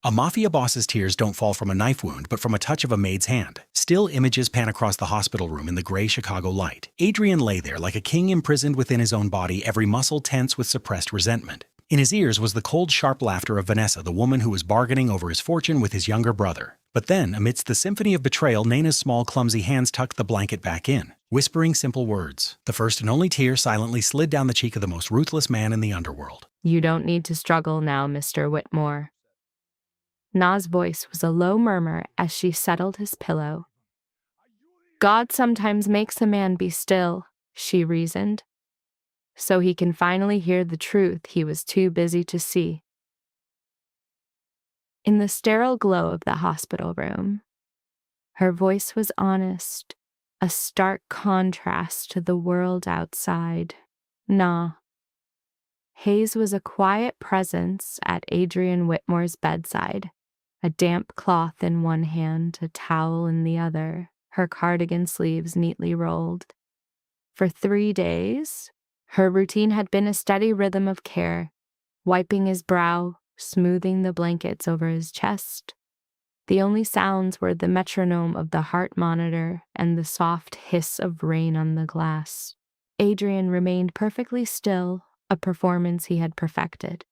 A mafia boss's tears don't fall from a knife wound, but from a touch of a maid's hand. Still images pan across the hospital room in the gray Chicago light. Adrian lay there like a king imprisoned within his own body, every muscle tense with suppressed resentment. In his ears was the cold, sharp laughter of Vanessa, the woman who was bargaining over his fortune with his younger brother. But then, amidst the symphony of betrayal, Nana's small, clumsy hands tucked the blanket back in, whispering simple words. The first and only tear silently slid down the cheek of the most ruthless man in the underworld. "You don't need to struggle now, Mr. Whitmore." Na's voice was a low murmur as she settled his pillow. "God sometimes makes a man be still," she reasoned, "so he can finally hear the truth he was too busy to see." In the sterile glow of the hospital room, her voice was honest, a stark contrast to the world outside. "Nah." Hayes was a quiet presence at Adrian Whitmore's bedside, a damp cloth in one hand, a towel in the other, her cardigan sleeves neatly rolled. For 3 days, her routine had been a steady rhythm of care, wiping his brow, smoothing the blankets over his chest. The only sounds were the metronome of the heart monitor and the soft hiss of rain on the glass. Adrian remained perfectly still, a performance he had perfected.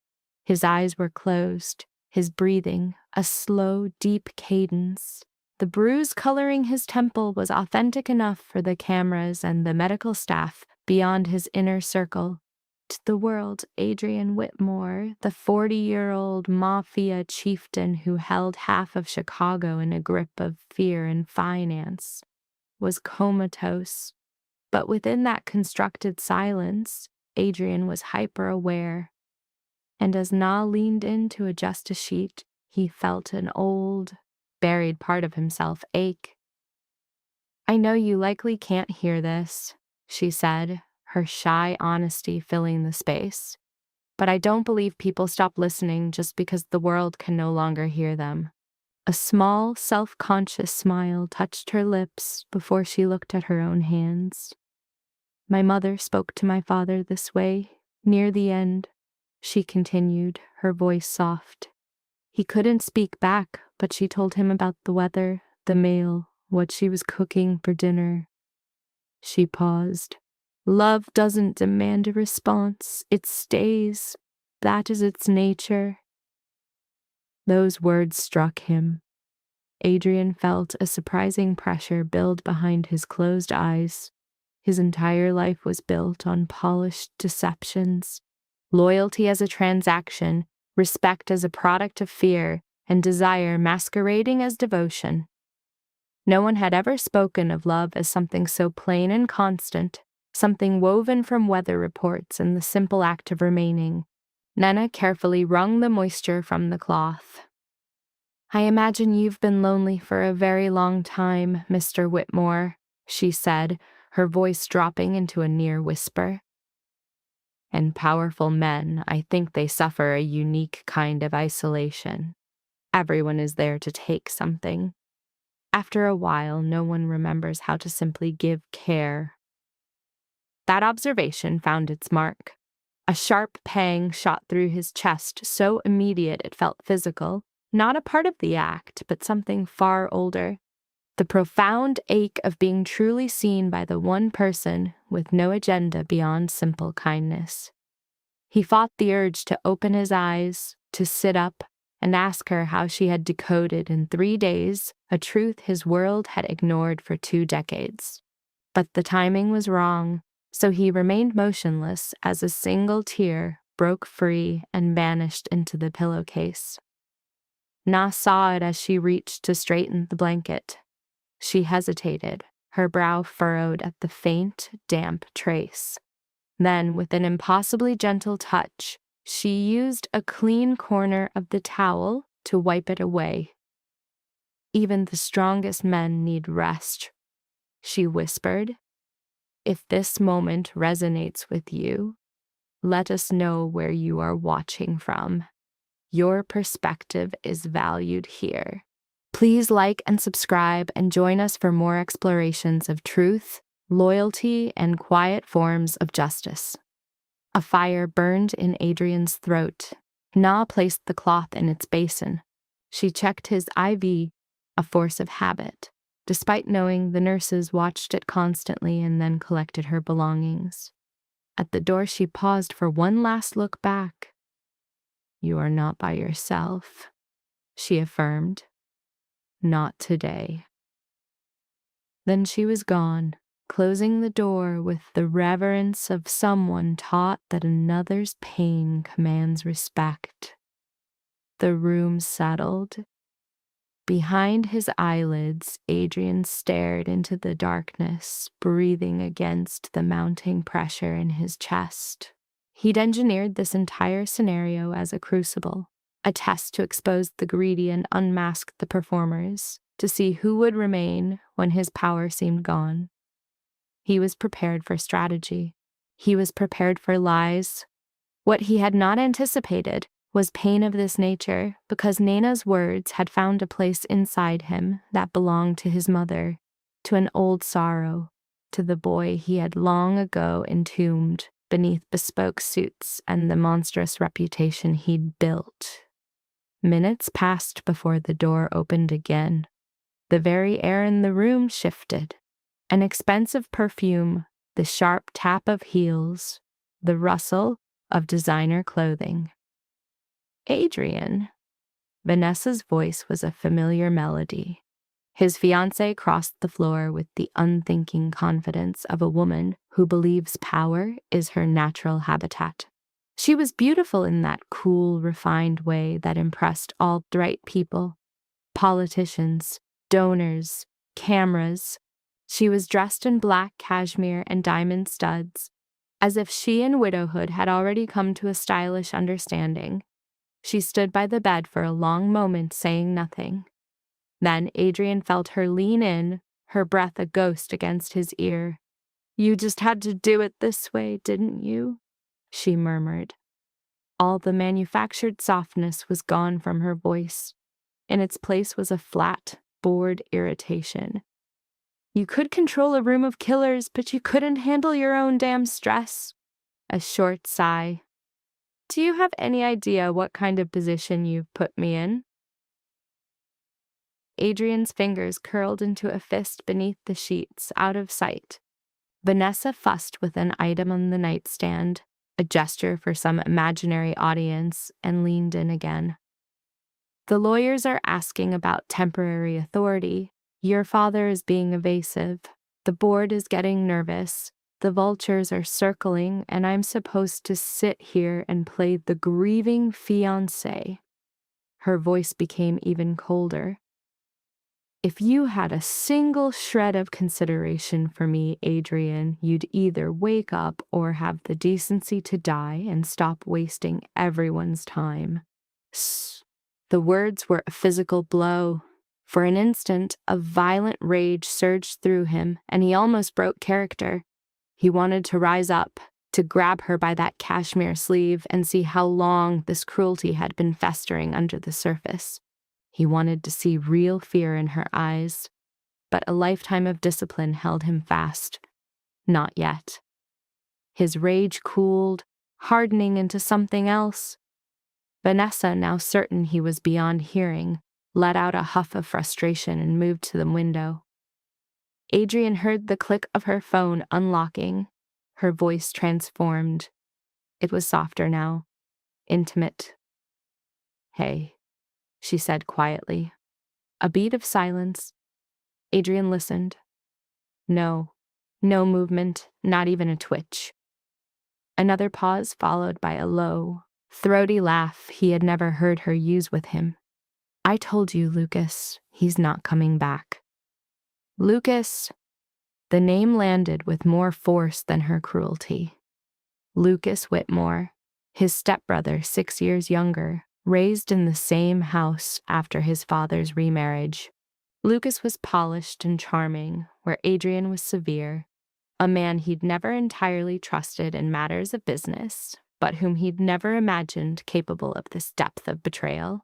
His eyes were closed, his breathing a slow, deep cadence. The bruise coloring his temple was authentic enough for the cameras and the medical staff beyond his inner circle. To the world, Adrian Whitmore, the 40-year-old Mafia chieftain who held half of Chicago in a grip of fear and finance, was comatose. But within that constructed silence, Adrian was hyper-aware. And as Na leaned in to adjust a sheet, he felt an old, buried part of himself ache. "I know you likely can't hear this," she said, her shy honesty filling the space. "But I don't believe people stop listening just because the world can no longer hear them." A small, self-conscious smile touched her lips before she looked at her own hands. "My mother spoke to my father this way, near the end," she continued, her voice soft. "He couldn't speak back, but she told him about the weather, the mail, what she was cooking for dinner." She paused. "Love doesn't demand a response. It stays. That is its nature." Those words struck him. Adrian felt a surprising pressure build behind his closed eyes. His entire life was built on polished deceptions. Loyalty as a transaction, respect as a product of fear, and desire masquerading as devotion. No one had ever spoken of love as something so plain and constant, something woven from weather reports and the simple act of remaining. Nana carefully wrung the moisture from the cloth. "I imagine you've been lonely for a very long time, Mr. Whitmore," she said, her voice dropping into a near whisper. "And powerful men, I think they suffer a unique kind of isolation. Everyone is there to take something. After a while, no one remembers how to simply give care." That observation found its mark. A sharp pang shot through his chest, so immediate it felt physical, not a part of the act, but something far older. The profound ache of being truly seen by the one person with no agenda beyond simple kindness. He fought the urge to open his eyes, to sit up, and ask her how she had decoded in 3 days a truth his world had ignored for 2 decades. But the timing was wrong, so he remained motionless as a single tear broke free and vanished into the pillowcase. Na saw it as she reached to straighten the blanket. She hesitated, her brow furrowed at the faint, damp trace. Then, with an impossibly gentle touch, she used a clean corner of the towel to wipe it away. "Even the strongest men need rest," she whispered. "If this moment resonates with you, let us know where you are watching from. Your perspective is valued here." Please like and subscribe and join us for more explorations of truth, loyalty, and quiet forms of justice. A fire burned in Adrian's throat. Na placed the cloth in its basin. She checked his IV, a force of habit, despite knowing the nurses watched it constantly and then collected her belongings. At the door, she paused for one last look back. "You are not by yourself," she affirmed. "Not today." Then she was gone, closing the door with the reverence of someone taught that another's pain commands respect. The room settled. Behind his eyelids, Adrian stared into the darkness, breathing against the mounting pressure in his chest. He'd engineered this entire scenario as a crucible, a test to expose the greedy and unmask the performers, to see who would remain when his power seemed gone. He was prepared for strategy. He was prepared for lies. What he had not anticipated was pain of this nature, because Nana's words had found a place inside him that belonged to his mother, to an old sorrow, to the boy he had long ago entombed beneath bespoke suits and the monstrous reputation he'd built. Minutes passed before the door opened again. The very air in the room shifted. An expensive perfume, the sharp tap of heels, the rustle of designer clothing. "Adrian." Vanessa's voice was a familiar melody. His fiancée crossed the floor with the unthinking confidence of a woman who believes power is her natural habitat. She was beautiful in that cool, refined way that impressed all the right people: politicians, donors, cameras. She was dressed in black cashmere and diamond studs, as if she and widowhood had already come to a stylish understanding. She stood by the bed for a long moment, saying nothing. Then Adrian felt her lean in, her breath a ghost against his ear. "You just had to do it this way, didn't you?" she murmured. All the manufactured softness was gone from her voice. In its place was a flat, bored irritation. "You could control a room of killers, but you couldn't handle your own damn stress." A short sigh. "Do you have any idea what kind of position you've put me in?" Adrian's fingers curled into a fist beneath the sheets, out of sight. Vanessa fussed with an item on the nightstand, a gesture for some imaginary audience, and leaned in again. "The lawyers are asking about temporary authority. Your father is being evasive. The board is getting nervous. The vultures are circling, and I'm supposed to sit here and play the grieving fiancée." Her voice became even colder. "If you had a single shred of consideration for me, Adrian, you'd either wake up or have the decency to die and stop wasting everyone's time." The words were a physical blow. For an instant, a violent rage surged through him, and he almost broke character. He wanted to rise up, to grab her by that cashmere sleeve and see how long this cruelty had been festering under the surface. He wanted to see real fear in her eyes, but a lifetime of discipline held him fast. Not yet. His rage cooled, hardening into something else. Vanessa, now certain he was beyond hearing, let out a huff of frustration and moved to the window. Adrian heard the click of her phone unlocking. Her voice transformed. It was softer now, intimate. "Hey," she said quietly. A beat of silence. Adrian listened. No movement, not even a twitch. Another pause followed by a low, throaty laugh he had never heard her use with him. "I told you, Lucas, he's not coming back." Lucas. The name landed with more force than her cruelty. Lucas Whitmore, his stepbrother 6 years younger, raised in the same house after his father's remarriage. Lucas was polished and charming, where Adrian was severe, a man he'd never entirely trusted in matters of business, but whom he'd never imagined capable of this depth of betrayal.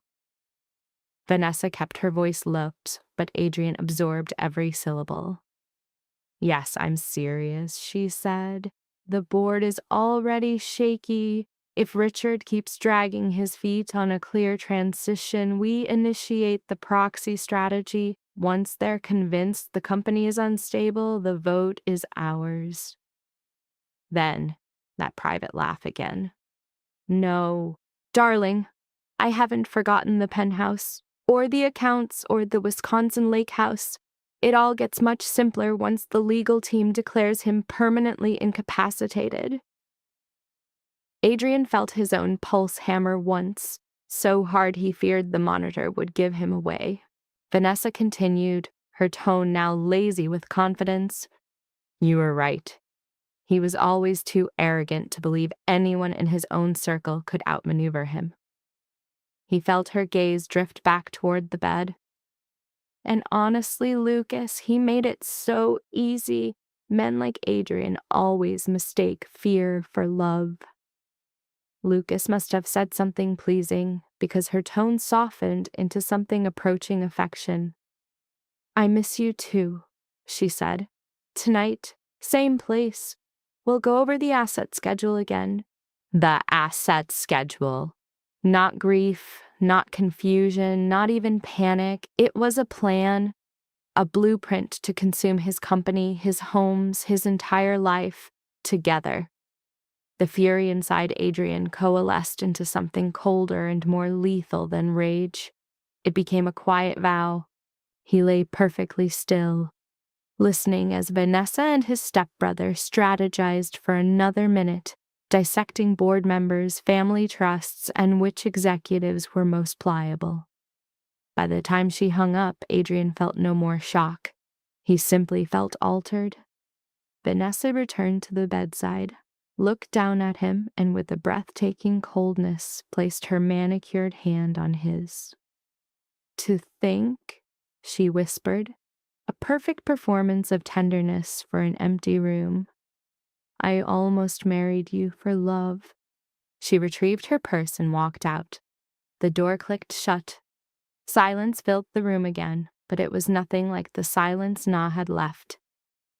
Vanessa kept her voice low, but Adrian absorbed every syllable. "Yes, I'm serious," she said. "The board is already shaky. If Richard keeps dragging his feet on a clear transition, we initiate the proxy strategy. Once they're convinced the company is unstable, the vote is ours. Then, that private laugh again. No, darling, I haven't forgotten the penthouse, or the accounts, or the Wisconsin lake house. It all gets much simpler once the legal team declares him permanently incapacitated. Adrian felt his own pulse hammer once, so hard he feared the monitor would give him away. Vanessa continued, her tone now lazy with confidence. You were right. He was always too arrogant to believe anyone in his own circle could outmaneuver him. He felt her gaze drift back toward the bed. And honestly, Lucas, he made it so easy. Men like Adrian always mistake fear for love. Lucas must have said something pleasing, because her tone softened into something approaching affection. I miss you too, she said. Tonight, same place. We'll go over the asset schedule again. The asset schedule. Not grief, not confusion, not even panic. It was a plan, a blueprint to consume his company, his homes, his entire life, together. The fury inside Adrian coalesced into something colder and more lethal than rage. It became a quiet vow. He lay perfectly still, listening as Vanessa and his stepbrother strategized for another minute, dissecting board members, family trusts, and which executives were most pliable. By the time she hung up, Adrian felt no more shock. He simply felt altered. Vanessa returned to the bedside, looked down at him, and with a breathtaking coldness placed her manicured hand on his. To think, she whispered, a perfect performance of tenderness for an empty room. I almost married you for love. She retrieved her purse and walked out. The door clicked shut. Silence filled the room again, but it was nothing like the silence Na had left.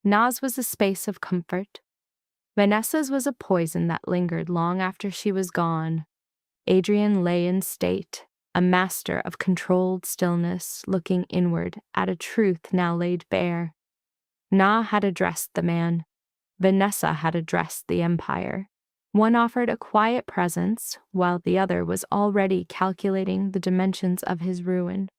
Na's was a space of comfort. Vanessa's was a poison that lingered long after she was gone. Adrian lay in state, a master of controlled stillness, looking inward at a truth now laid bare. Na had addressed the man. Vanessa had addressed the empire. One offered a quiet presence, while the other was already calculating the dimensions of his ruin.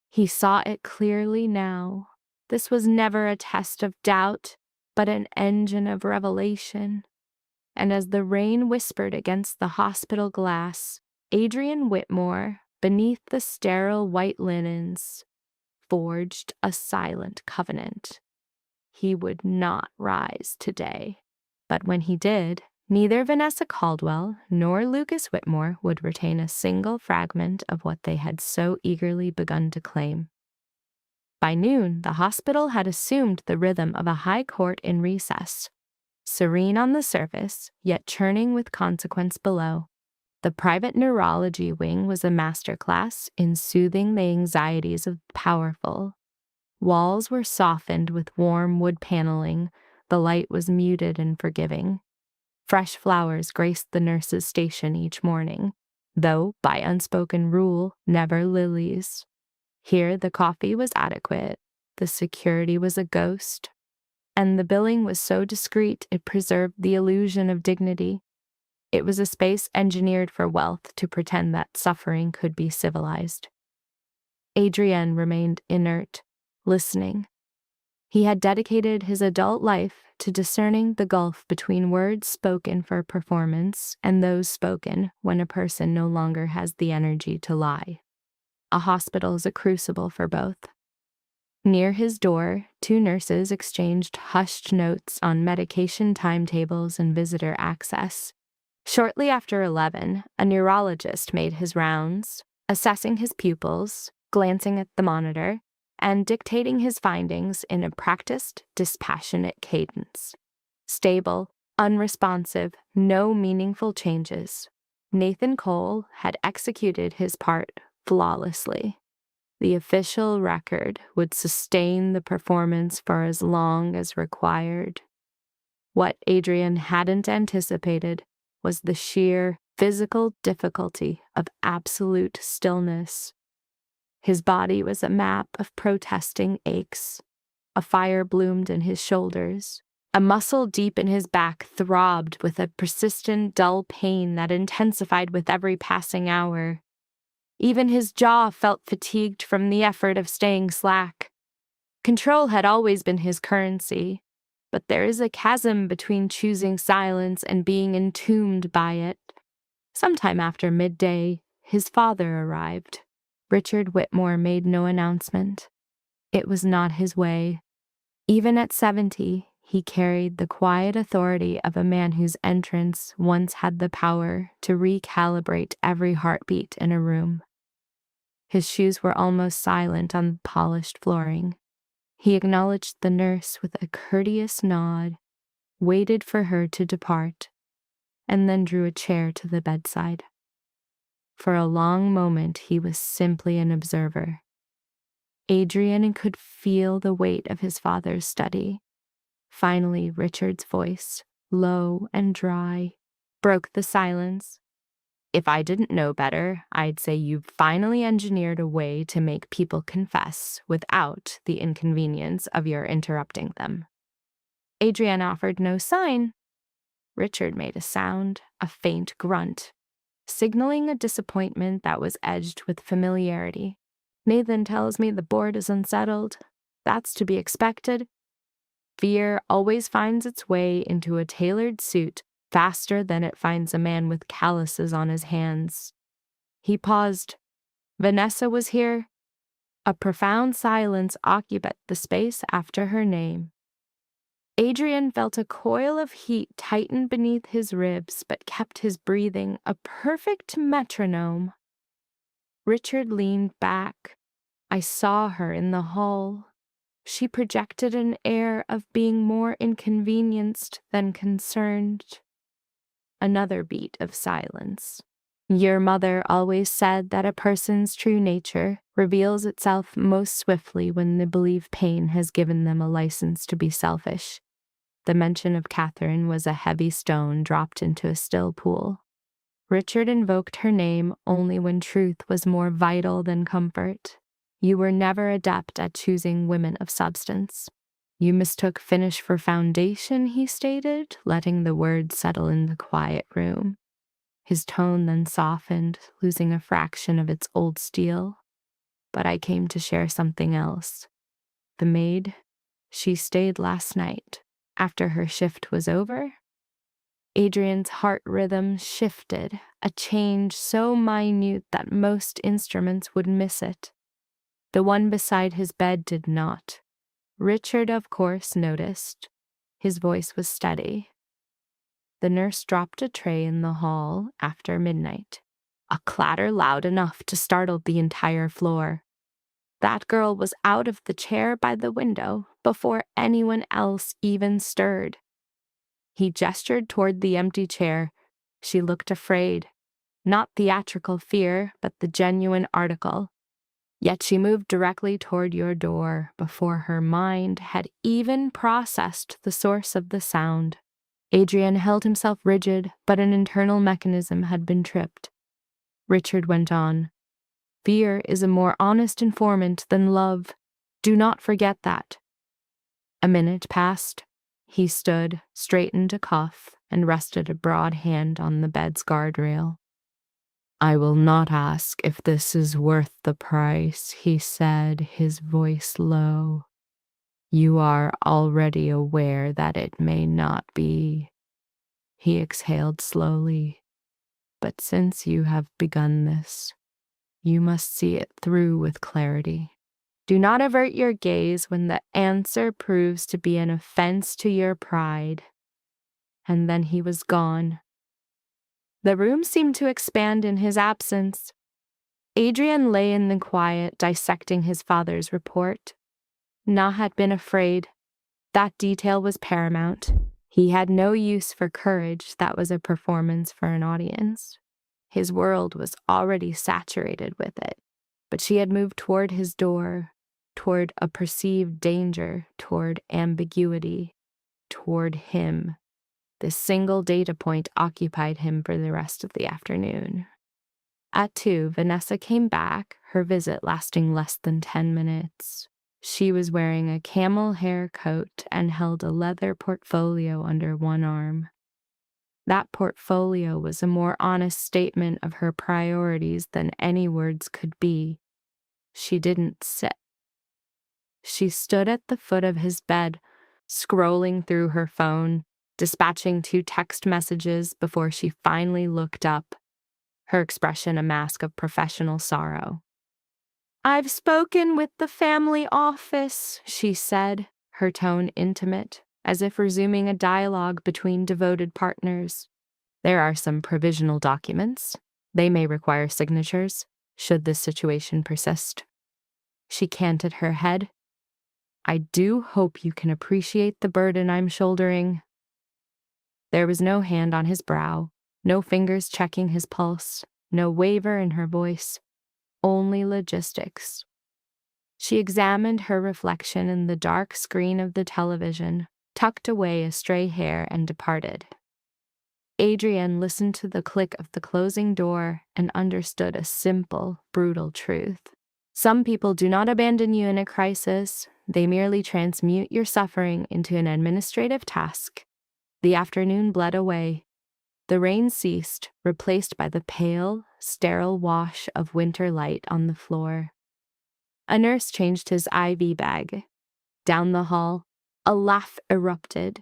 He saw it clearly now. This was never a test of doubt, but an engine of revelation. And as the rain whispered against the hospital glass, Adrian Whitmore, beneath the sterile white linens, forged a silent covenant. He would not rise today. But when he did, neither Vanessa Caldwell nor Lucas Whitmore would retain a single fragment of what they had so eagerly begun to claim. By noon, the hospital had assumed the rhythm of a high court in recess. Serene on the surface, yet churning with consequence below. The private neurology wing was a masterclass in soothing the anxieties of the powerful. Walls were softened with warm wood paneling. The light was muted and forgiving. Fresh flowers graced the nurse's station each morning, though, by unspoken rule, never lilies. Here the coffee was adequate, the security was a ghost, and the billing was so discreet it preserved the illusion of dignity. It was a space engineered for wealth to pretend that suffering could be civilized. Adrienne remained inert, listening. He had dedicated his adult life to discerning the gulf between words spoken for performance and those spoken when a person no longer has the energy to lie. A hospital is a crucible for both. Near his door, two nurses exchanged hushed notes on medication timetables and visitor access. Shortly after 11, a neurologist made his rounds, assessing his pupils, glancing at the monitor, and dictating his findings in a practiced, dispassionate cadence. Stable, unresponsive, no meaningful changes. Nathan Cole had executed his part flawlessly. The official record would sustain the performance for as long as required. What Adrian hadn't anticipated was the sheer, physical difficulty of absolute stillness. His body was a map of protesting aches. A fire bloomed in his shoulders. A muscle deep in his back throbbed with a persistent, dull pain that intensified with every passing hour. Even his jaw felt fatigued from the effort of staying slack. Control had always been his currency, but there is a chasm between choosing silence and being entombed by it. Sometime after midday, his father arrived. Richard Whitmore made no announcement. It was not his way. Even at 70, he carried the quiet authority of a man whose entrance once had the power to recalibrate every heartbeat in a room. His shoes were almost silent on the polished flooring. He acknowledged the nurse with a courteous nod, waited for her to depart, and then drew a chair to the bedside. For a long moment, he was simply an observer. Adrian could feel the weight of his father's study. Finally, Richard's voice, low and dry, broke the silence. If I didn't know better, I'd say you've finally engineered a way to make people confess without the inconvenience of your interrupting them. Adrian offered no sign. Richard made a sound, a faint grunt, signaling a disappointment that was edged with familiarity. Nathan tells me the board is unsettled. That's to be expected. Fear always finds its way into a tailored suit faster than it finds a man with calluses on his hands. He paused. Vanessa was here. A profound silence occupied the space after her name. Adrian felt a coil of heat tighten beneath his ribs, but kept his breathing a perfect metronome. Richard leaned back. I saw her in the hall. She projected an air of being more inconvenienced than concerned. Another beat of silence. Your mother always said that a person's true nature reveals itself most swiftly when they believe pain has given them a license to be selfish. The mention of Catherine was a heavy stone dropped into a still pool. Richard invoked her name only when truth was more vital than comfort. You were never adept at choosing women of substance. You mistook finish for foundation, he stated, letting the words settle in the quiet room. His tone then softened, losing a fraction of its old steel. But I came to share something else. The maid, she stayed last night. After her shift was over, Adrian's heart rhythm shifted, a change so minute that most instruments would miss it. The one beside his bed did not. Richard, of course, noticed. His voice was steady. The nurse dropped a tray in the hall after midnight, a clatter loud enough to startle the entire floor. That girl was out of the chair by the window before anyone else even stirred. He gestured toward the empty chair. She looked afraid. Not theatrical fear, but the genuine article. Yet she moved directly toward your door before her mind had even processed the source of the sound. Adrian held himself rigid, but an internal mechanism had been tripped. Richard went on. Fear is a more honest informant than love. Do not forget that. A minute passed. He stood, straightened a cuff, and rested a broad hand on the bed's guardrail. I will not ask if this is worth the price, he said, his voice low. You are already aware that it may not be. He exhaled slowly. But since you have begun this, you must see it through with clarity. Do not avert your gaze when the answer proves to be an offense to your pride. And then he was gone. The room seemed to expand in his absence. Adrian lay in the quiet, dissecting his father's report. Na had been afraid. That detail was paramount. He had no use for courage that was a performance for an audience. His world was already saturated with it, but she had moved toward his door, toward a perceived danger, toward ambiguity, toward him. This single data point occupied him for the rest of the afternoon. At 2, Vanessa came back, her visit lasting less than 10 minutes. She was wearing a camel hair coat and held a leather portfolio under one arm. That portfolio was a more honest statement of her priorities than any words could be. She didn't sit. She stood at the foot of his bed, scrolling through her phone, dispatching 2 text messages before she finally looked up, her expression a mask of professional sorrow. "I've spoken with the family office," she said, her tone intimate, as if resuming a dialogue between devoted partners. "There are some provisional documents. They may require signatures, should this situation persist." She canted her head. "I do hope you can appreciate the burden I'm shouldering." There was no hand on his brow, no fingers checking his pulse, no waver in her voice, only logistics. She examined her reflection in the dark screen of the television, tucked away a stray hair, and departed. Adrienne listened to the click of the closing door and understood a simple, brutal truth. Some people do not abandon you in a crisis. They merely transmute your suffering into an administrative task. The afternoon bled away. The rain ceased, replaced by the pale, sterile wash of winter light on the floor. A nurse changed his IV bag. Down the hall, a laugh erupted,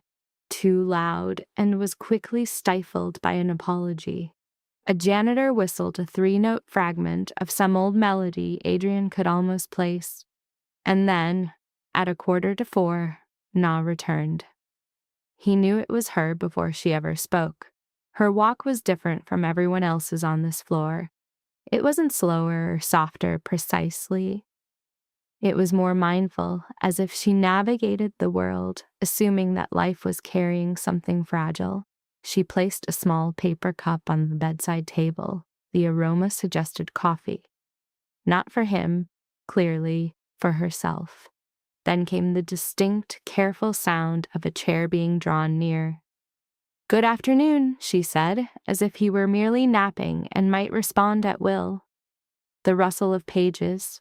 too loud, and was quickly stifled by an apology. A janitor whistled a 3-note fragment of some old melody Adrienne could almost place. And then, at 3:45, Na returned. He knew it was her before she ever spoke. Her walk was different from everyone else's on this floor. It wasn't slower or softer precisely. It was more mindful, as if she navigated the world, assuming that life was carrying something fragile. She placed a small paper cup on the bedside table. The aroma suggested coffee. Not for him, clearly, for herself. Then came the distinct, careful sound of a chair being drawn near. "Good afternoon," she said, as if he were merely napping and might respond at will. The rustle of pages,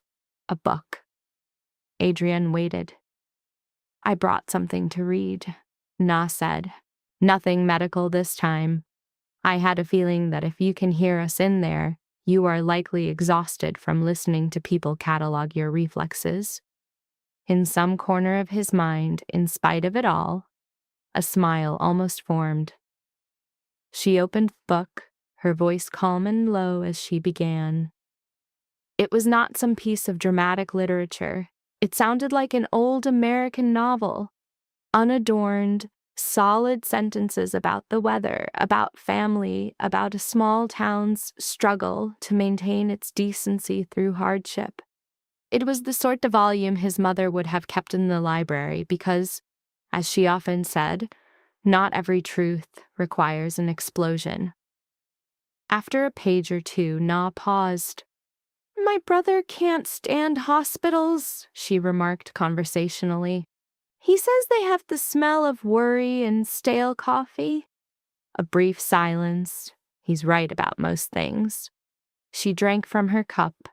a book. Adrienne waited. "I brought something to read," Na said. "Nothing medical this time. I had a feeling that if you can hear us in there, you are likely exhausted from listening to people catalog your reflexes." In some corner of his mind, in spite of it all, a smile almost formed. She opened the book, her voice calm and low as she began. It was not some piece of dramatic literature. It sounded like an old American novel. Unadorned, solid sentences about the weather, about family, about a small town's struggle to maintain its decency through hardship. It was the sort of volume his mother would have kept in the library because, as she often said, not every truth requires an explosion. After a page or two, Na paused. "My brother can't stand hospitals," she remarked conversationally. "He says they have the smell of worry and stale coffee." A brief silence. He's right about most things. She drank from her cup.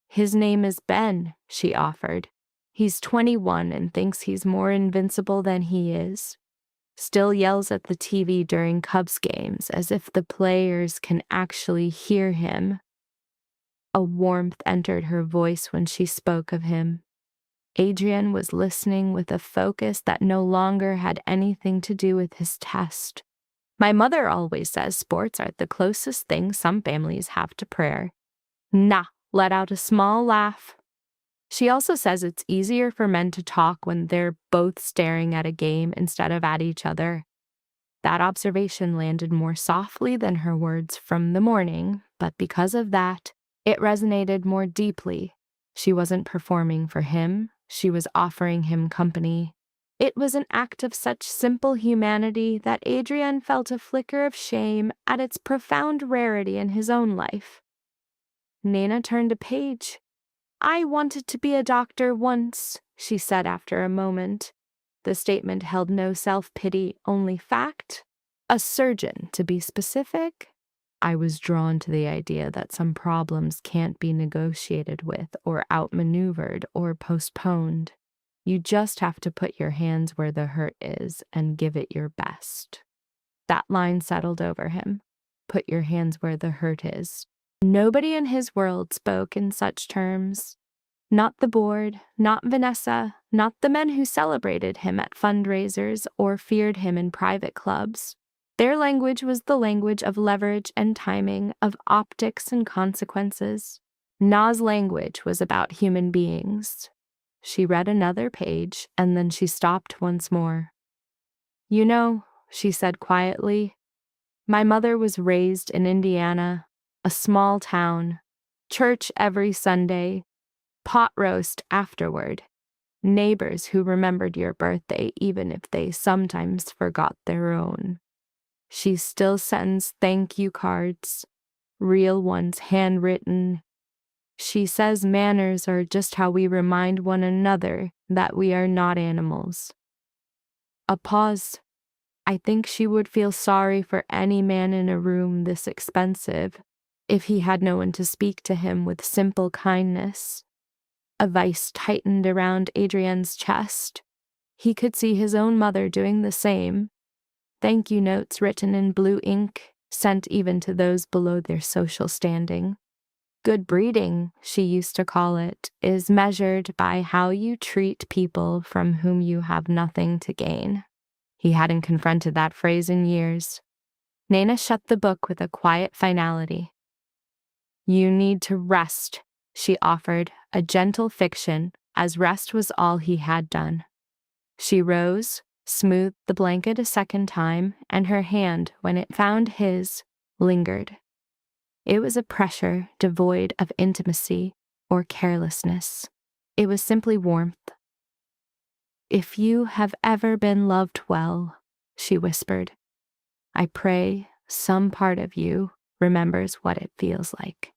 "His name is Ben," she offered. "He's 21 and thinks he's more invincible than he is. Still yells at the TV during Cubs games as if the players can actually hear him." A warmth entered her voice when she spoke of him. Adrienne was listening with a focus that no longer had anything to do with his test. "My mother always says sports are the closest thing some families have to prayer." Na let out a small laugh. "She also says it's easier for men to talk when they're both staring at a game instead of at each other." That observation landed more softly than her words from the morning, but because of that, it resonated more deeply. She wasn't performing for him, she was offering him company. It was an act of such simple humanity that Adrienne felt a flicker of shame at its profound rarity in his own life. Nana turned a page. "I wanted to be a doctor once," she said after a moment. The statement held no self-pity, only fact. A surgeon, to be specific. I was drawn to the idea that some problems can't be negotiated with or outmaneuvered or postponed. You just have to put your hands where the hurt is and give it your best. That line settled over him. Put your hands where the hurt is. Nobody in his world spoke in such terms. Not the board, not Vanessa, not the men who celebrated him at fundraisers or feared him in private clubs. Their language was the language of leverage and timing, of optics and consequences. Na's language was about human beings. She read another page, and then she stopped once more. You know, she said quietly, my mother was raised in Indiana, a small town, church every Sunday, pot roast afterward, neighbors who remembered your birthday even if they sometimes forgot their own. She still sends thank you cards, real ones handwritten. She says manners are just how we remind one another that we are not animals. A pause. I think she would feel sorry for any man in a room this expensive if he had no one to speak to him with simple kindness. A vice tightened around Adrienne's chest. He could see his own mother doing the same. Thank you notes written in blue ink, sent even to those below their social standing. Good breeding, she used to call it, is measured by how you treat people from whom you have nothing to gain. He hadn't confronted that phrase in years. Nana shut the book with a quiet finality. You need to rest, she offered, a gentle fiction, as rest was all he had done. She rose, smoothed the blanket a second time, and her hand, when it found his, lingered. It was a pressure devoid of intimacy or carelessness. It was simply warmth. If you have ever been loved well, she whispered, I pray some part of you remembers what it feels like.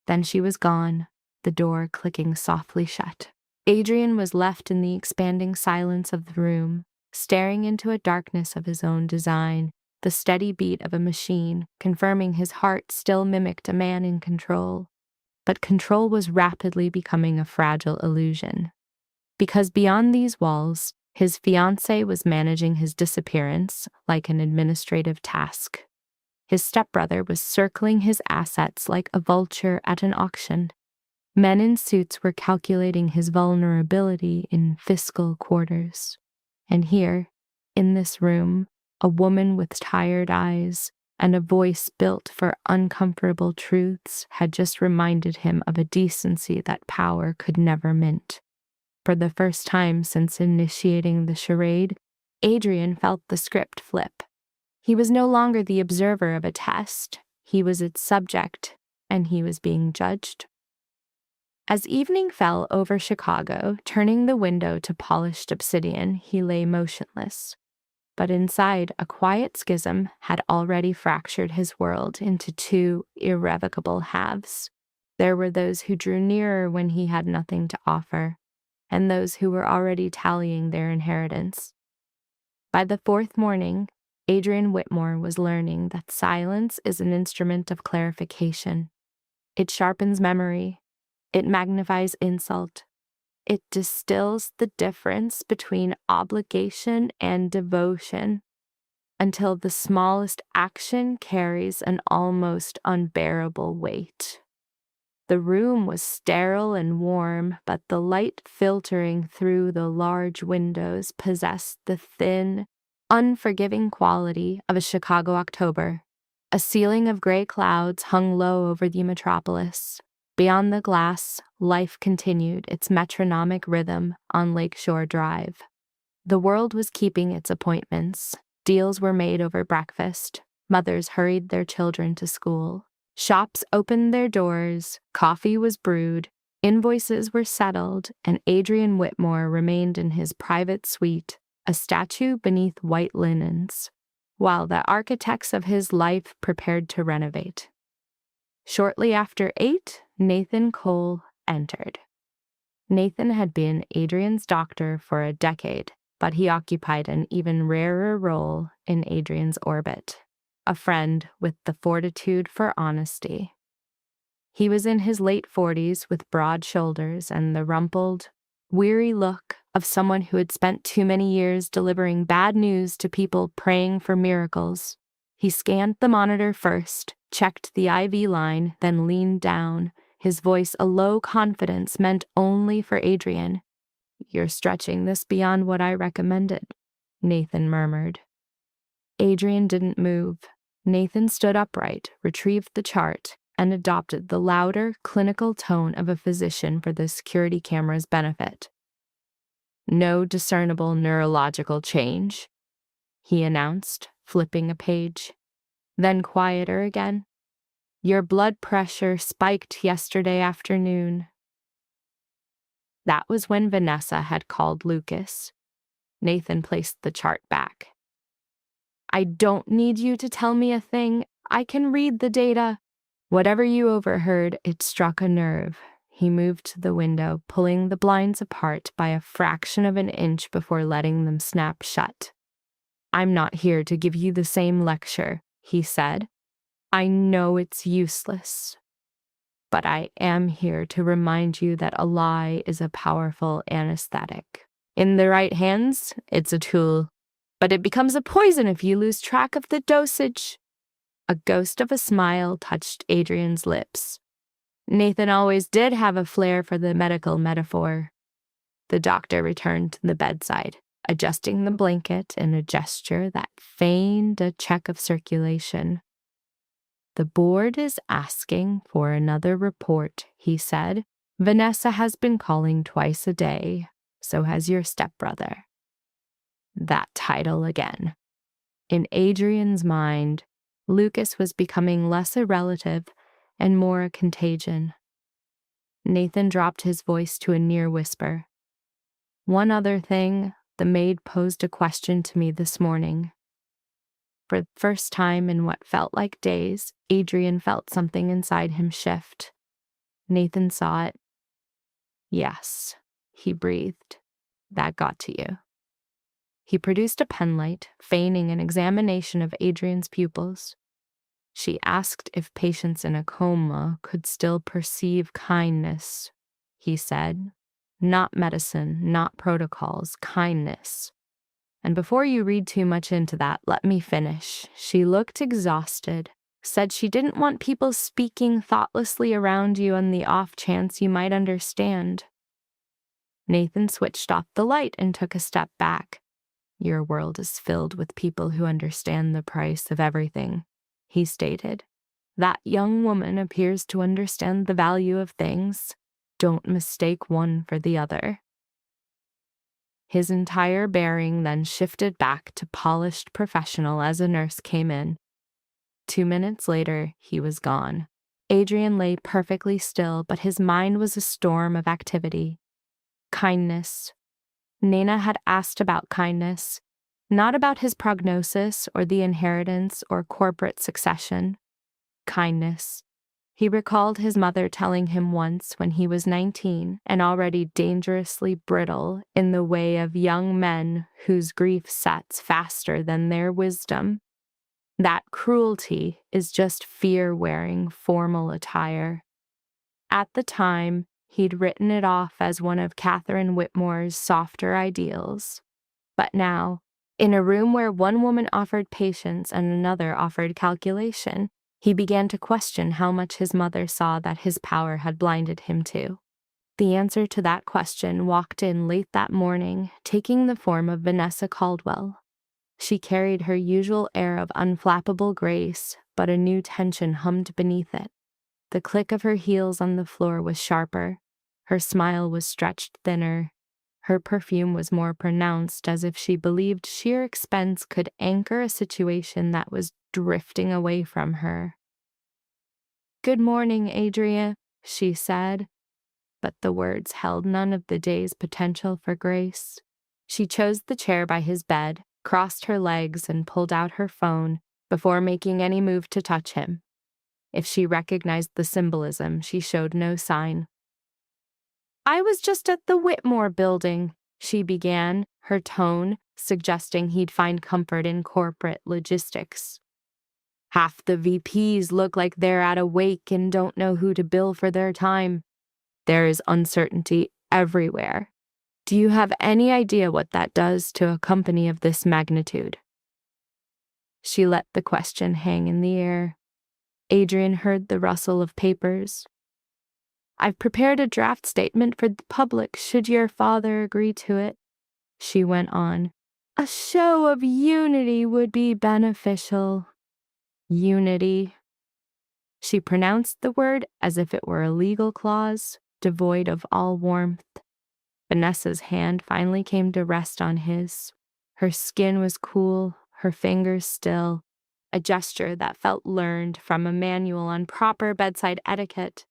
Then she was gone, the door clicking softly shut. Adrian was left in the expanding silence of the room, staring into a darkness of his own design, the steady beat of a machine, confirming his heart still mimicked a man in control. But control was rapidly becoming a fragile illusion. Because beyond these walls, his fiancée was managing his disappearance like an administrative task. His stepbrother was circling his assets like a vulture at an auction. Men in suits were calculating his vulnerability in fiscal quarters. And here, in this room, a woman with tired eyes and a voice built for uncomfortable truths had just reminded him of a decency that power could never mint. For the first time since initiating the charade, Adrian felt the script flip. He was no longer the observer of a test. He was its subject, and he was being judged. As evening fell over Chicago, turning the window to polished obsidian, he lay motionless. But inside, a quiet schism had already fractured his world into two irrevocable halves. There were those who drew nearer when he had nothing to offer, and those who were already tallying their inheritance. By the fourth morning, Adrian Whitmore was learning that silence is an instrument of clarification. It sharpens memory. It magnifies insult. It distills the difference between obligation and devotion until the smallest action carries an almost unbearable weight. The room was sterile and warm, but the light filtering through the large windows possessed the thin, unforgiving quality of a Chicago October. A ceiling of gray clouds hung low over the metropolis. Beyond the glass, life continued its metronomic rhythm on Lakeshore Drive. The world was keeping its appointments. Deals were made over breakfast. Mothers hurried their children to school. Shops opened their doors. Coffee was brewed. Invoices were settled, and Adrian Whitmore remained in his private suite, a statue beneath white linens, while the architects of his life prepared to renovate. Shortly after 8, Nathan Cole entered. Nathan had been Adrian's doctor for a decade, but he occupied an even rarer role in Adrian's orbit, a friend with the fortitude for honesty. He was in his late 40s with broad shoulders and the rumpled, weary look of someone who had spent too many years delivering bad news to people praying for miracles. He scanned the monitor first, checked the IV line, then leaned down, his voice a low confidence meant only for Adrian. "You're stretching this beyond what I recommended," Nathan murmured. Adrian didn't move. Nathan stood upright, retrieved the chart, and adopted the louder, clinical tone of a physician for the security camera's benefit. "No discernible neurological change," he announced, flipping a page. Then quieter again. "Your blood pressure spiked yesterday afternoon." That was when Vanessa had called Lucas. Nathan placed the chart back. "I don't need you to tell me a thing. I can read the data." Whatever you overheard, it struck a nerve. He moved to the window, pulling the blinds apart by a fraction of an inch before letting them snap shut. "I'm not here to give you the same lecture," he said. "I know it's useless. But I am here to remind you that a lie is a powerful anesthetic. In the right hands, it's a tool, but it becomes a poison if you lose track of the dosage." A ghost of a smile touched Adrian's lips. Nathan always did have a flair for the medical metaphor. The doctor returned to the bedside, adjusting the blanket in a gesture that feigned a check of circulation. "The board is asking for another report," he said. "Vanessa has been calling twice a day. So has your stepbrother." That title again. In Adrian's mind, Lucas was becoming less a relative and more a contagion. Nathan dropped his voice to a near whisper. "One other thing, the maid posed a question to me this morning." For the first time in what felt like days, Adrian felt something inside him shift. Nathan saw it. "Yes," he breathed. "That got to you." He produced a penlight, feigning an examination of Adrian's pupils. "She asked if patients in a coma could still perceive kindness," he said. "Not medicine, not protocols, kindness. And before you read too much into that, let me finish. She looked exhausted, said she didn't want people speaking thoughtlessly around you on the off chance you might understand." Nathan switched off the light and took a step back. "Your world is filled with people who understand the price of everything," he stated. "That young woman appears to understand the value of things. Don't mistake one for the other." His entire bearing then shifted back to polished professional as a nurse came in. 2 minutes later, he was gone. Adrian lay perfectly still, but his mind was a storm of activity. Kindness. Nana had asked about kindness, not about his prognosis or the inheritance or corporate succession. Kindness. He recalled his mother telling him once when he was 19 and already dangerously brittle in the way of young men whose grief sets faster than their wisdom. That cruelty is just fear wearing formal attire. At the time, he'd written it off as one of Catherine Whitmore's softer ideals. But now, in a room where one woman offered patience and another offered calculation, he began to question how much his mother saw that his power had blinded him to. The answer to that question walked in late that morning, taking the form of Vanessa Caldwell. She carried her usual air of unflappable grace, but a new tension hummed beneath it. The click of her heels on the floor was sharper. Her smile was stretched thinner. Her perfume was more pronounced, as if she believed sheer expense could anchor a situation that was drifting away from her. "Good morning, Adria," she said, but the words held none of the day's potential for grace. She chose the chair by his bed, crossed her legs, and pulled out her phone before making any move to touch him. If she recognized the symbolism, she showed no sign. "I was just at the Whitmore building," she began, her tone suggesting he'd find comfort in corporate logistics. Half the VPs look like they're at a wake and don't know who to bill for their time. There is uncertainty everywhere. Do you have any idea what that does to a company of this magnitude? She let the question hang in the air. Adrian heard the rustle of papers. I've prepared a draft statement for the public should your father agree to it, she went on. A show of unity would be beneficial. Unity. She pronounced the word as if it were a legal clause, devoid of all warmth. Vanessa's hand finally came to rest on his. Her skin was cool, her fingers still, a gesture that felt learned from a manual on proper bedside etiquette.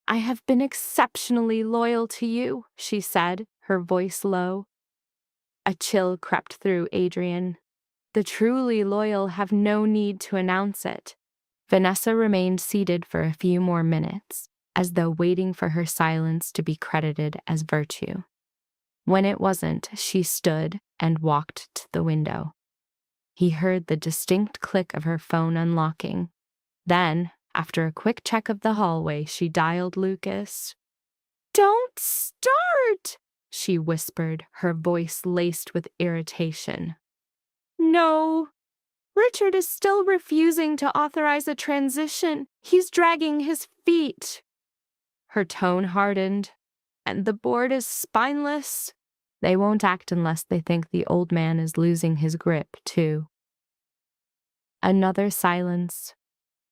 I have been exceptionally loyal to you, she said, her voice low. A chill crept through Adrian. The truly loyal have no need to announce it. Vanessa remained seated for a few more minutes, as though waiting for her silence to be credited as virtue. When it wasn't, she stood and walked to the window. He heard the distinct click of her phone unlocking. Then, after a quick check of the hallway, she dialed Lucas. Don't start, she whispered, her voice laced with irritation. No. Richard is still refusing to authorize a transition. He's dragging his feet. Her tone hardened. And the board is spineless. They won't act unless they think the old man is losing his grip, too. Another silence.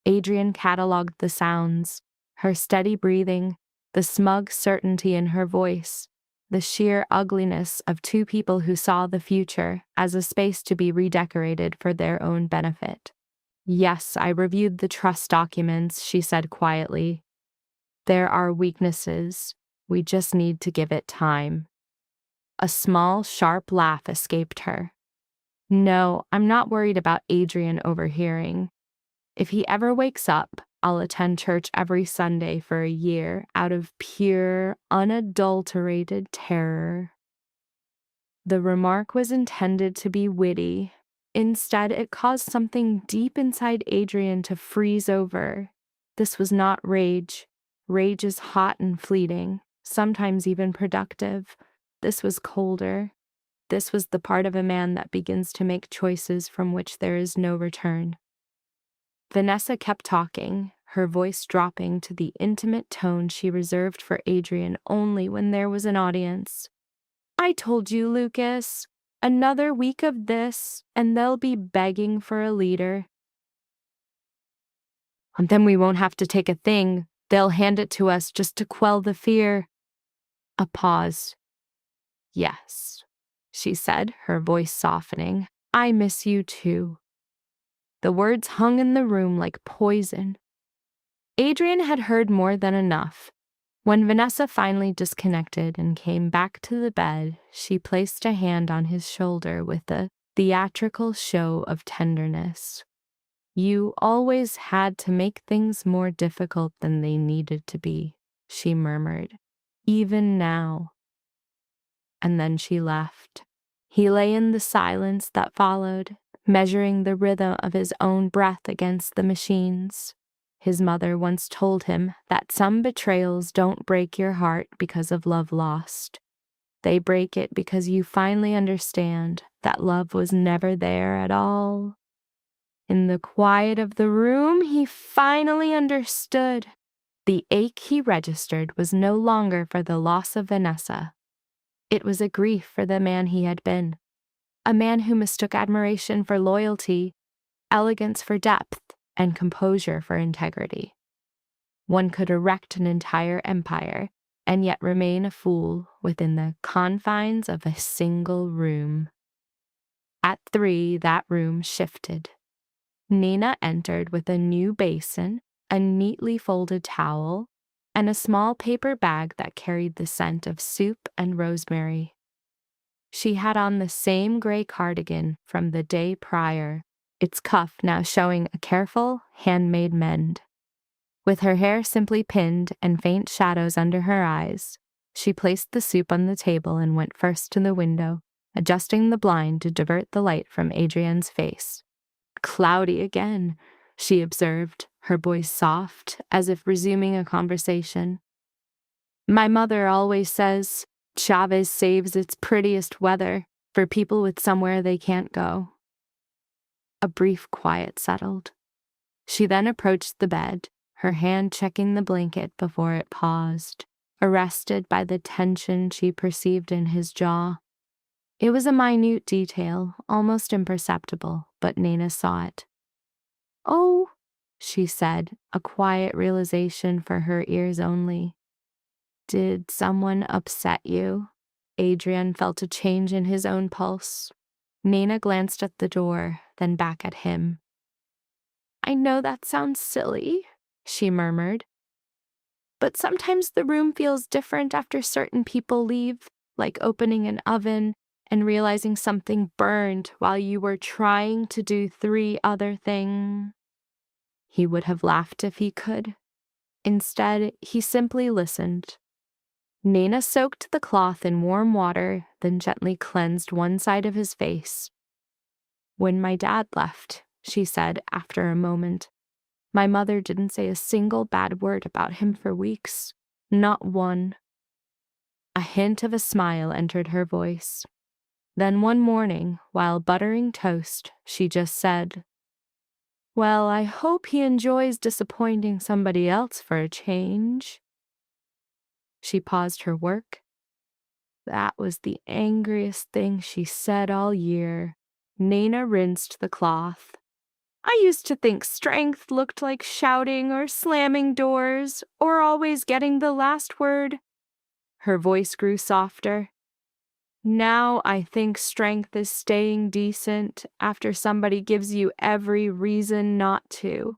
Adrian catalogued the sounds, her steady breathing, the smug certainty in her voice, the sheer ugliness of two people who saw the future as a space to be redecorated for their own benefit. Yes, I reviewed the trust documents, she said quietly. There are weaknesses. We just need to give it time. A small, sharp laugh escaped her. No, I'm not worried about Adrian overhearing. If he ever wakes up, I'll attend church every Sunday for a year out of pure, unadulterated terror. The remark was intended to be witty. Instead, it caused something deep inside Adrian to freeze over. This was not rage. Rage is hot and fleeting, sometimes even productive. This was colder. This was the part of a man that begins to make choices from which there is no return. Vanessa kept talking, her voice dropping to the intimate tone she reserved for Adrian only when there was an audience. I told you, Lucas, another week of this, and they'll be begging for a leader. And then we won't have to take a thing. They'll hand it to us just to quell the fear. A pause. Yes, she said, her voice softening. I miss you too. The words hung in the room like poison. Adrian had heard more than enough. When Vanessa finally disconnected and came back to the bed, she placed a hand on his shoulder with a theatrical show of tenderness. You always had to make things more difficult than they needed to be, she murmured, even now. And then she left. He lay in the silence that followed, measuring the rhythm of his own breath against the machine's. His mother once told him that some betrayals don't break your heart because of love lost. They break it because you finally understand that love was never there at all. In the quiet of the room, he finally understood. The ache he registered was no longer for the loss of Vanessa. It was a grief for the man he had been. A man who mistook admiration for loyalty, elegance for depth, and composure for integrity. One could erect an entire empire and yet remain a fool within the confines of a single room. At 3, that room shifted. Nina entered with a new basin, a neatly folded towel, and a small paper bag that carried the scent of soup and rosemary. She had on the same gray cardigan from the day prior, its cuff now showing a careful, handmade mend. With her hair simply pinned and faint shadows under her eyes, she placed the soup on the table and went first to the window. adjusting the blind to divert the light from Adrienne's face. "Cloudy again," she observed, her voice soft, as if resuming a conversation. "My mother always says Chavez saves its prettiest weather for people with somewhere they can't go." A brief quiet settled. She then approached the bed, her hand checking the blanket before it paused, arrested by the tension she perceived in his jaw. It was a minute detail, almost imperceptible, but Nana saw it. "Oh," she said, a quiet realization for her ears only. "Did someone upset you?" Adrian felt a change in his own pulse. Nana glanced at the door, then back at him. "I know that sounds silly," she murmured, "but sometimes the room feels different after certain people leave, like opening an oven and realizing something burned while you were trying to do 3 other things." He would have laughed if he could. Instead, he simply listened. Nana soaked the cloth in warm water, then gently cleansed one side of his face. "When my dad left," she said after a moment, "my mother didn't say a single bad word about him for weeks. Not one." A hint of a smile entered her voice. Then one morning, while buttering toast, she just said, "Well, I hope he enjoys disappointing somebody else for a change." She paused her work. That was the angriest thing she said all year. Nana rinsed the cloth. "I used to think strength looked like shouting or slamming doors or always getting the last word." Her voice grew softer. "Now I think strength is staying decent after somebody gives you every reason not to."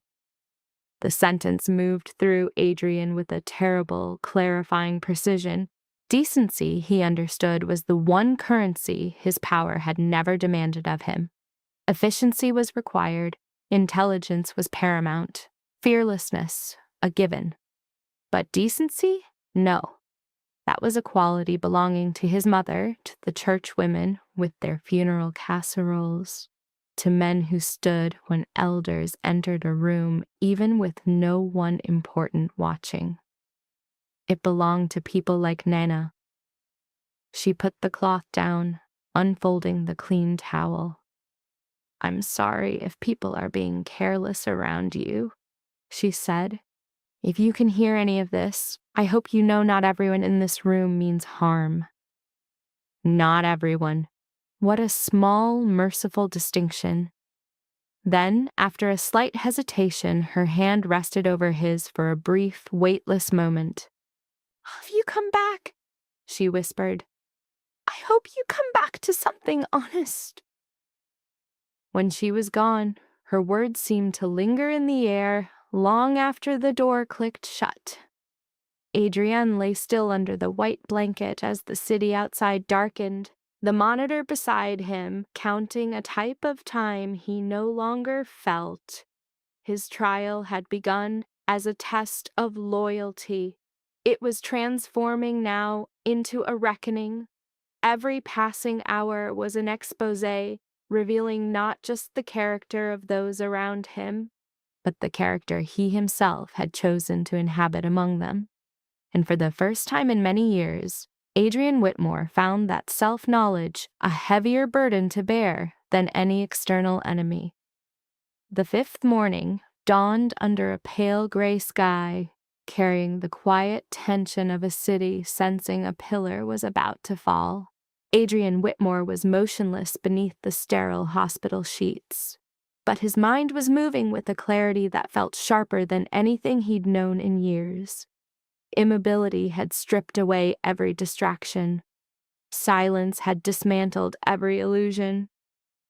The sentence moved through Adrian with a terrible, clarifying precision. Decency, he understood, was the one currency his power had never demanded of him. Efficiency was required, intelligence was paramount, fearlessness a given. But decency? No. That was a quality belonging to his mother, to the church women with their funeral casseroles, to men who stood when elders entered a room, even with no one important watching. It belonged to people like Nana. She put the cloth down, unfolding the clean towel. "I'm sorry if people are being careless around you," she said. "If you can hear any of this, I hope you know not everyone in this room means harm." Not everyone. What a small, merciful distinction. Then, after a slight hesitation, her hand rested over his for a brief, weightless moment. "Have you come back?" she whispered. "I hope you come back to something honest." When she was gone, her words seemed to linger in the air long after the door clicked shut. Adrienne lay still under the white blanket as the city outside darkened, the monitor beside him counting a type of time he no longer felt. His trial had begun as a test of loyalty. It was transforming now into a reckoning. Every passing hour was an exposé, revealing not just the character of those around him, but the character he himself had chosen to inhabit among them. And for the first time in many years, Adrian Whitmore found that self-knowledge a heavier burden to bear than any external enemy. The 5th morning dawned under a pale gray sky, carrying the quiet tension of a city sensing a pillar was about to fall. Adrian Whitmore was motionless beneath the sterile hospital sheets, but his mind was moving with a clarity that felt sharper than anything he'd known in years. Immobility had stripped away every distraction. Silence had dismantled every illusion.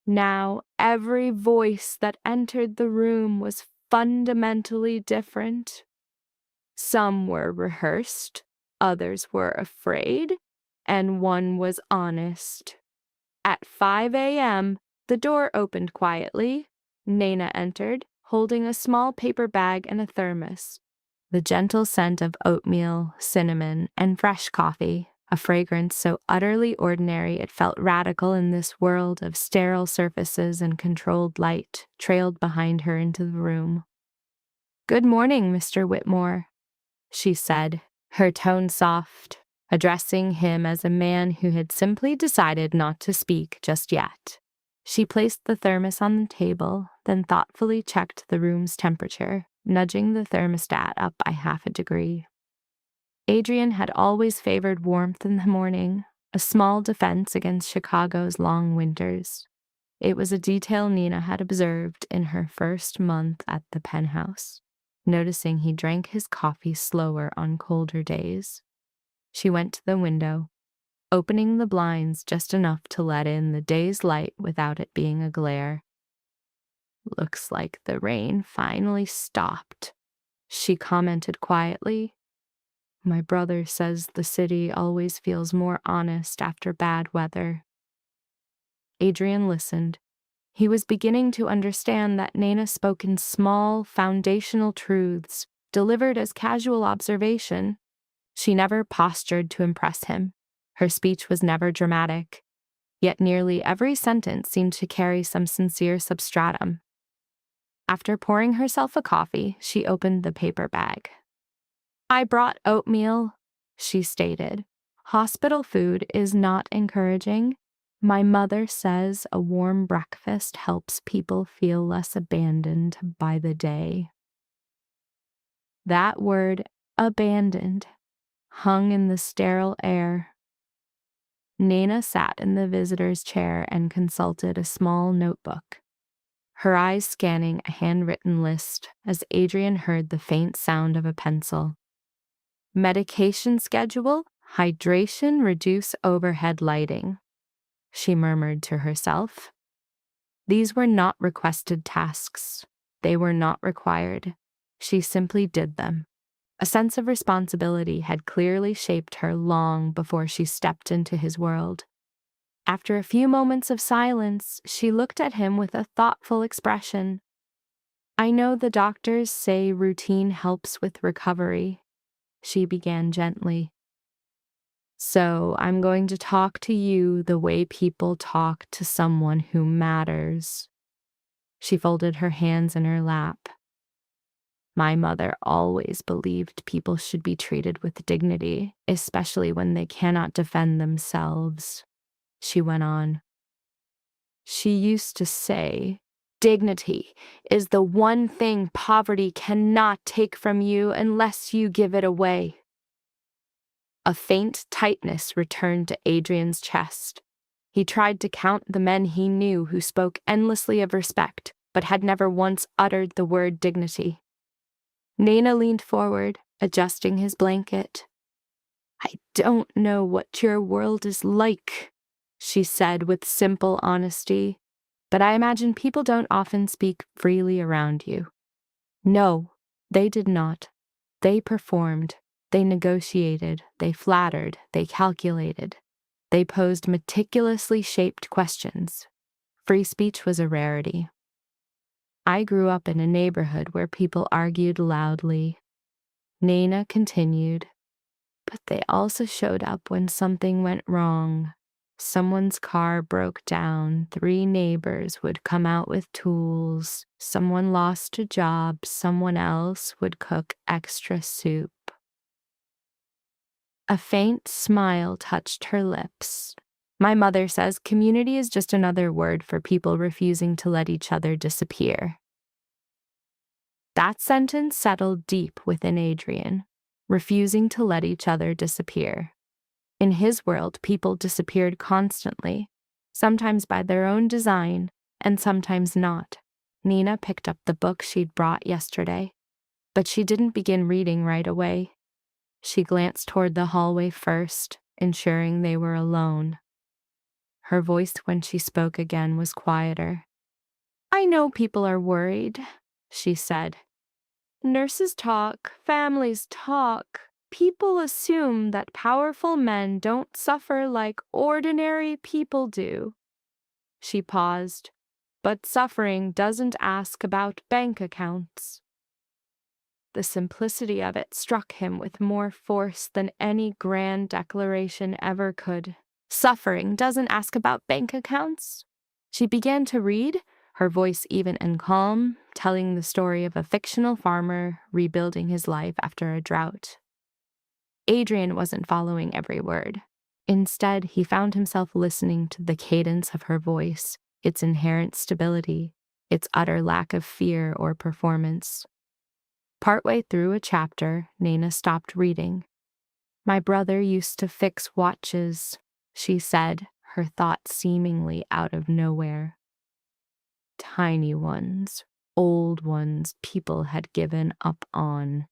Now every voice that entered the room was fundamentally different. Some were rehearsed, others were afraid, and one was honest. At 5 a.m., the door opened quietly. Nana entered, holding a small paper bag and a thermos. The gentle scent of oatmeal, cinnamon, and fresh coffee a fragrance so utterly ordinary it felt radical in this world of sterile surfaces and controlled light, trailed behind her into the room. "Good morning, Mr. Whitmore," she said, her tone soft, addressing him as a man who had simply decided not to speak just yet. She placed the thermos on the table, then thoughtfully checked the room's temperature, nudging the thermostat up by half a degree. Adrian had always favored warmth in the morning, a small defense against Chicago's long winters. It was a detail Nina had observed in her first month at the penthouse, noticing he drank his coffee slower on colder days. She went to the window, opening the blinds just enough to let in the day's light without it being a glare. "Looks like the rain finally stopped," she commented quietly. "My brother says the city always feels more honest after bad weather." Adrian listened. He was beginning to understand that Nana spoke in small, foundational truths, delivered as casual observation. She never postured to impress him. Her speech was never dramatic, yet nearly every sentence seemed to carry some sincere substratum. After pouring herself a coffee, she opened the paper bag. "I brought oatmeal," she stated. "Hospital food is not encouraging. My mother says a warm breakfast helps people feel less abandoned by the day." That word, abandoned, hung in the sterile air. Nana sat in the visitor's chair and consulted a small notebook, her eyes scanning a handwritten list as Adrian heard the faint sound of a pencil. "Medication schedule, hydration, reduce overhead lighting," she murmured to herself. These were not requested tasks. They were not required. She simply did them. A sense of responsibility had clearly shaped her long before she stepped into his world. After a few moments of silence, she looked at him with a thoughtful expression. "I know the doctors say routine helps with recovery," she began gently. "So I'm going to talk to you the way people talk to someone who matters." She folded her hands in her lap. "My mother always believed people should be treated with dignity, especially when they cannot defend themselves," she went on. "She used to say, 'Dignity is the one thing poverty cannot take from you unless you give it away.'" A faint tightness returned to Adrian's chest. He tried to count the men he knew who spoke endlessly of respect, but had never once uttered the word dignity. Nana leaned forward, adjusting his blanket. "I don't know what your world is like," she said with simple honesty, "but I imagine people don't often speak freely around you." No, they did not. They performed. They negotiated. They flattered. They calculated. They posed meticulously shaped questions. Free speech was a rarity. "I grew up in a neighborhood where people argued loudly," Nana continued, "but they also showed up when something went wrong. Someone's car broke down, 3 neighbors would come out with tools. Someone lost a job, someone else would cook extra soup." A faint smile touched her lips. "My mother says community is just another word for people refusing to let each other disappear." That sentence settled deep within Adrian, refusing to let each other disappear. In his world, people disappeared constantly, sometimes by their own design, and sometimes not. Nina picked up the book she'd brought yesterday, but she didn't begin reading right away. She glanced toward the hallway first, ensuring they were alone. Her voice when she spoke again was quieter. "I know people are worried," she said. "Nurses talk, families talk. People assume that powerful men don't suffer like ordinary people do." She paused. "But suffering doesn't ask about bank accounts." The simplicity of it struck him with more force than any grand declaration ever could. Suffering doesn't ask about bank accounts. She began to read, her voice even and calm, telling the story of a fictional farmer rebuilding his life after a drought. Adrian wasn't following every word. Instead, he found himself listening to the cadence of her voice, its inherent stability, its utter lack of fear or performance. Partway through a chapter, Nana stopped reading. "My brother used to fix watches," she said, her thoughts seemingly out of nowhere. Tiny ones, old ones people had given up on.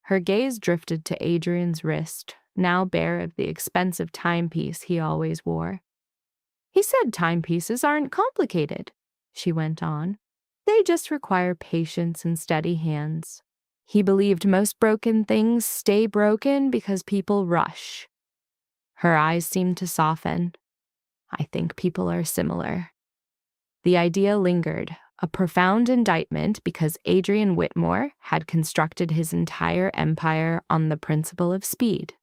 Her gaze drifted to Adrian's wrist, now bare of the expensive timepiece he always wore. "He said timepieces aren't complicated," she went on. "They just require patience and steady hands. He believed most broken things stay broken because people rush." Her eyes seemed to soften. "I think people are similar." The idea lingered, a profound indictment because Adrian Whitmore had constructed his entire empire on the principle of speed.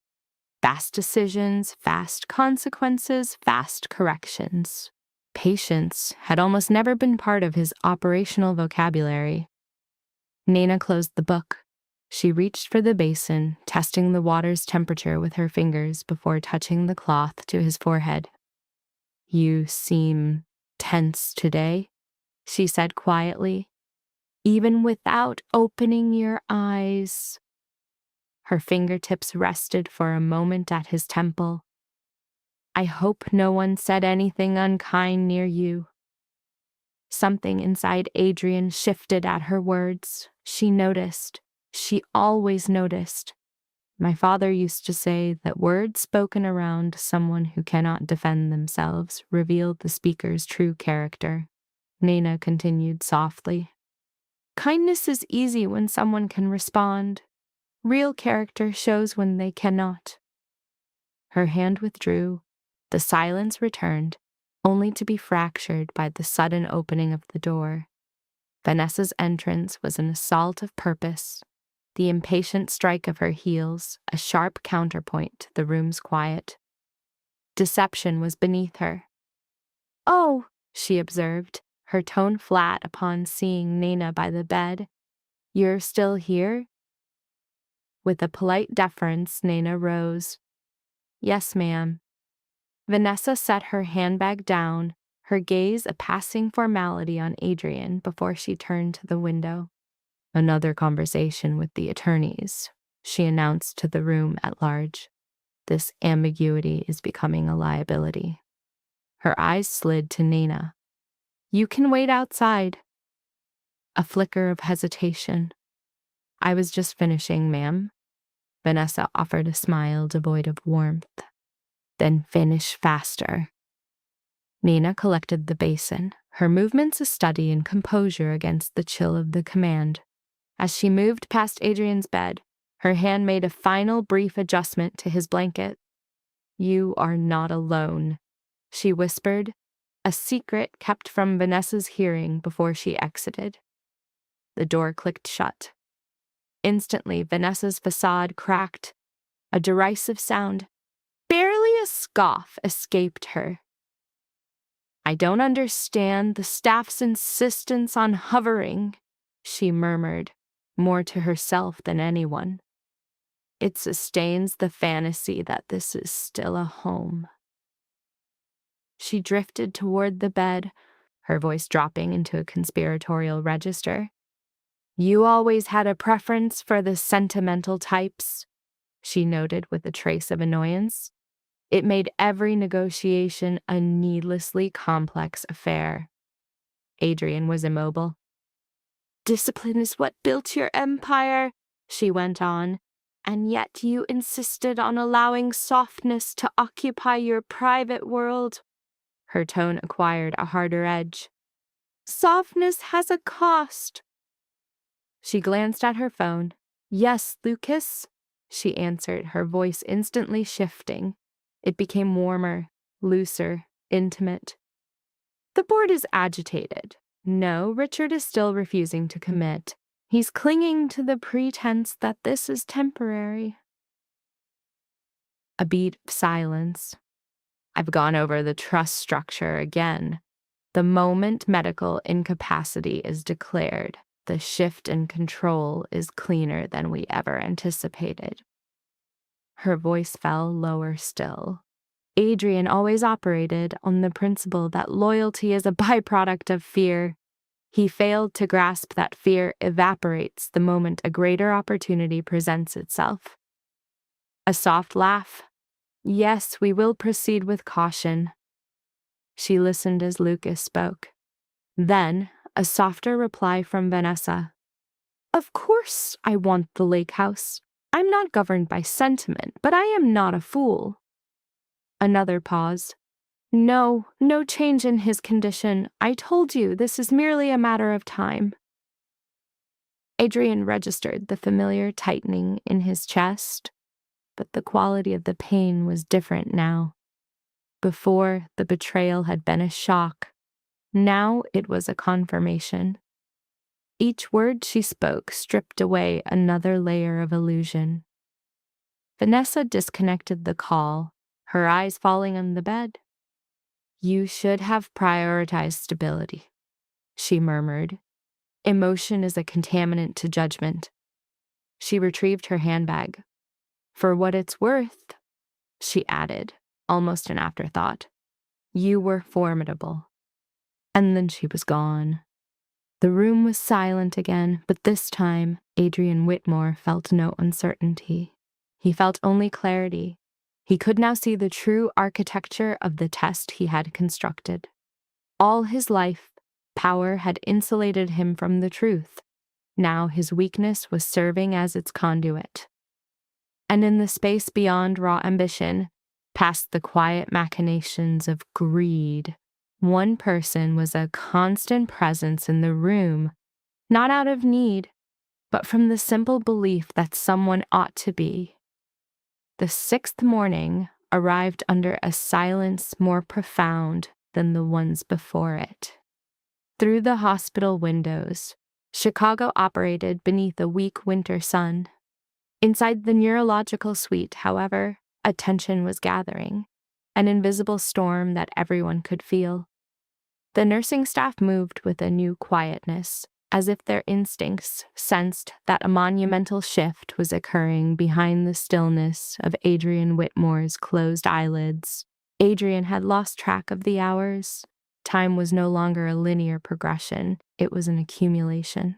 Fast decisions, fast consequences, fast corrections. Patience had almost never been part of his operational vocabulary. Nana closed the book. She reached for the basin, testing the water's temperature with her fingers before touching the cloth to his forehead. "You seem tense today," she said quietly. "Even without opening your eyes." Her fingertips rested for a moment at his temple. "I hope no one said anything unkind near you." Something inside Adrian shifted at her words. She noticed. She always noticed. "My father used to say that words spoken around someone who cannot defend themselves reveal the speaker's true character." Nana continued softly. "Kindness is easy when someone can respond. Real character shows when they cannot." Her hand withdrew. The silence returned, only to be fractured by the sudden opening of the door. Vanessa's entrance was an assault of purpose, the impatient strike of her heels, a sharp counterpoint to the room's quiet. Deception was beneath her. "Oh," she observed, her tone flat upon seeing Nana by the bed. "You're still here?" With a polite deference, Nana rose. "Yes, ma'am." Vanessa set her handbag down, her gaze a passing formality on Adrian before she turned to the window. "Another conversation with the attorneys," she announced to the room at large. "This ambiguity is becoming a liability." Her eyes slid to Nana. "You can wait outside." A flicker of hesitation. "I was just finishing, ma'am." Vanessa offered a smile devoid of warmth. "Then finish faster." Nina collected the basin, her movements a study in composure against the chill of the command. As she moved past Adrian's bed, her hand made a final brief adjustment to his blanket. "You are not alone," she whispered, a secret kept from Vanessa's hearing before she exited. The door clicked shut. Instantly, Vanessa's facade cracked. A derisive sound, barely a scoff, escaped her. "I don't understand the staff's insistence on hovering," she murmured, more to herself than anyone. "It sustains the fantasy that this is still a home." She drifted toward the bed, her voice dropping into a conspiratorial register. "You always had a preference for the sentimental types," she noted with a trace of annoyance. It made every negotiation a needlessly complex affair. Adrian was immobile. "Discipline is what built your empire," she went on, "and yet you insisted on allowing softness to occupy your private world." Her tone acquired a harder edge. "Softness has a cost." She glanced at her phone. "Yes, Lucas," she answered, her voice instantly shifting. It became warmer, looser, intimate. "The board is agitated. No, Richard is still refusing to commit. He's clinging to the pretense that this is temporary. A beat of silence. I've gone over the trust structure again. The moment medical incapacity is declared, the shift in control is cleaner than we ever anticipated. Her voice fell lower still. Adrian always operated on the principle that loyalty is a byproduct of fear. He failed to grasp that fear evaporates the moment a greater opportunity presents itself. A soft laugh. Yes, we will proceed with caution. She listened as Lucas spoke. Then, a softer reply from Vanessa. Of course I want the lake house. I'm not governed by sentiment, but I am not a fool. Another pause. No change in his condition. I told you this is merely a matter of time. Adrian registered the familiar tightening in his chest, but the quality of the pain was different now. Before, the betrayal had been a shock. Now it was a confirmation. Each word she spoke stripped away another layer of illusion. Vanessa disconnected the call, her eyes falling on the bed. You should have prioritized stability, she murmured. Emotion is a contaminant to judgment. She retrieved her handbag. For what it's worth, she added, almost an afterthought. You were formidable. And then she was gone. The room was silent again, but this time, Adrian Whitmore felt no uncertainty. He felt only clarity. He could now see the true architecture of the test he had constructed. All his life, power had insulated him from the truth. Now his weakness was serving as its conduit. And in the space beyond raw ambition, past the quiet machinations of greed, one person was a constant presence in the room, not out of need, but from the simple belief that someone ought to be. The sixth morning arrived under a silence more profound than the ones before it. Through the hospital windows, Chicago operated beneath a weak winter sun. Inside the neurological suite, however, a tension was gathering, an invisible storm that everyone could feel. The nursing staff moved with a new quietness, as if their instincts sensed that a monumental shift was occurring behind the stillness of Adrian Whitmore's closed eyelids. Adrian had lost track of the hours. Time was no longer a linear progression, it was an accumulation.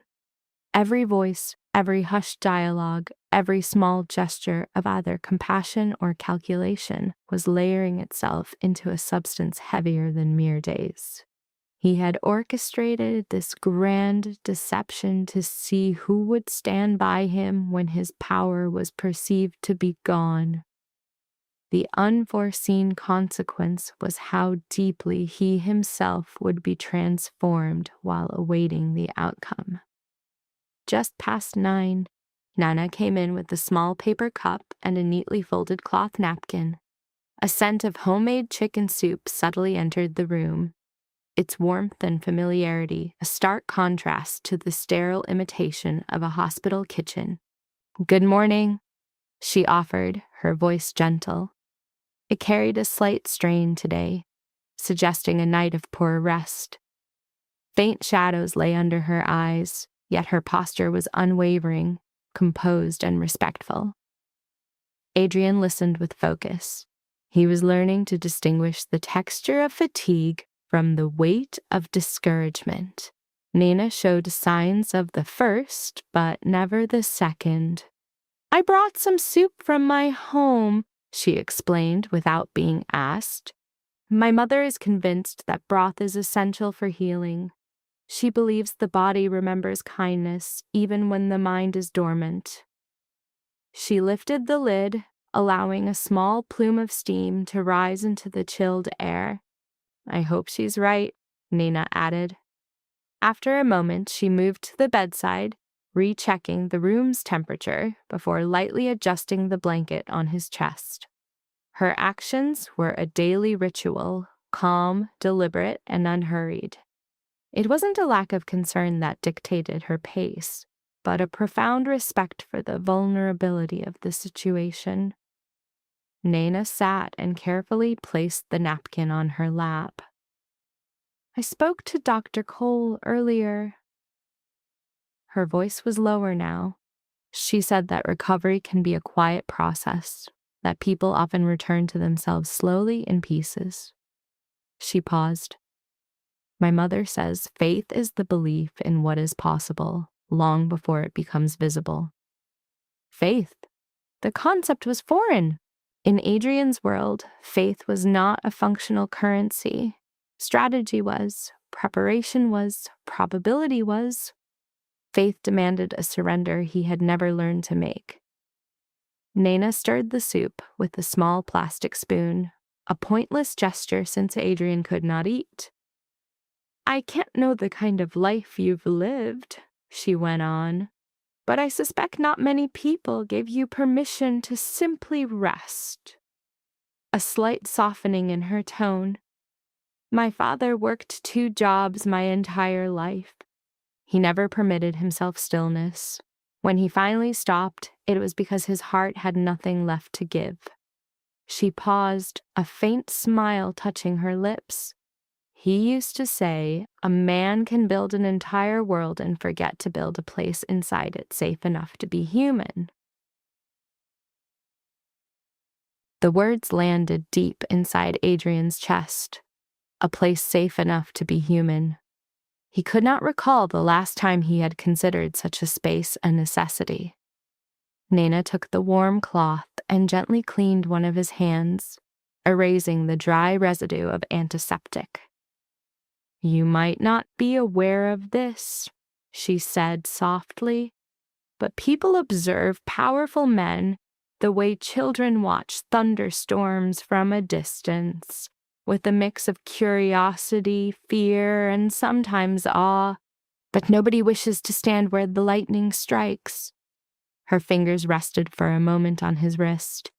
Every voice, every hushed dialogue, every small gesture of either compassion or calculation was layering itself into a substance heavier than mere days. He had orchestrated this grand deception to see who would stand by him when his power was perceived to be gone. The unforeseen consequence was how deeply he himself would be transformed while awaiting the outcome. Just past 9, Nana came in with a small paper cup and a neatly folded cloth napkin. A scent of homemade chicken soup subtly entered the room. Its warmth and familiarity, a stark contrast to the sterile imitation of a hospital kitchen. Good morning, she offered, her voice gentle. It carried a slight strain today, suggesting a night of poor rest. Faint shadows lay under her eyes, yet her posture was unwavering, composed and respectful. Adrian listened with focus. He was learning to distinguish the texture of fatigue from the weight of discouragement. Nina showed signs of the first, but never the second. I brought some soup from my home, she explained without being asked. My mother is convinced that broth is essential for healing. She believes the body remembers kindness even when the mind is dormant. She lifted the lid, allowing a small plume of steam to rise into the chilled air. I hope she's right, Nina added. After a moment, she moved to the bedside, rechecking the room's temperature before lightly adjusting the blanket on his chest. Her actions were a daily ritual, calm, deliberate, and unhurried. It wasn't a lack of concern that dictated her pace. but a profound respect for the vulnerability of the situation. Nana sat and carefully placed the napkin on her lap. "I spoke to Dr. Cole earlier." Her voice was lower now. She said that recovery can be a quiet process, that people often return to themselves slowly in pieces. She paused. "My mother says faith is the belief in what is possible long before it becomes visible." Faith? The concept was foreign. In Adrian's world, faith was not a functional currency. Strategy was, preparation was, probability was. Faith demanded a surrender he had never learned to make. Nana stirred the soup with a small plastic spoon, a pointless gesture since Adrian could not eat. "I can't know the kind of life you've lived," she went on, "but I suspect not many people gave you permission to simply rest." A slight softening in her tone. "My father worked 2 jobs my entire life. He never permitted himself stillness. When he finally stopped, it was because his heart had nothing left to give." She paused, a faint smile touching her lips. "He used to say, a man can build an entire world and forget to build a place inside it safe enough to be human." The words landed deep inside Adrian's chest. A place safe enough to be human. He could not recall the last time he had considered such a space a necessity. Nana took the warm cloth and gently cleaned one of his hands, erasing the dry residue of antiseptic. "You might not be aware of this," she said softly, "but people observe powerful men the way children watch thunderstorms from a distance, with a mix of curiosity, fear, and sometimes awe. But nobody wishes to stand where the lightning strikes." Her fingers rested for a moment on his wrist.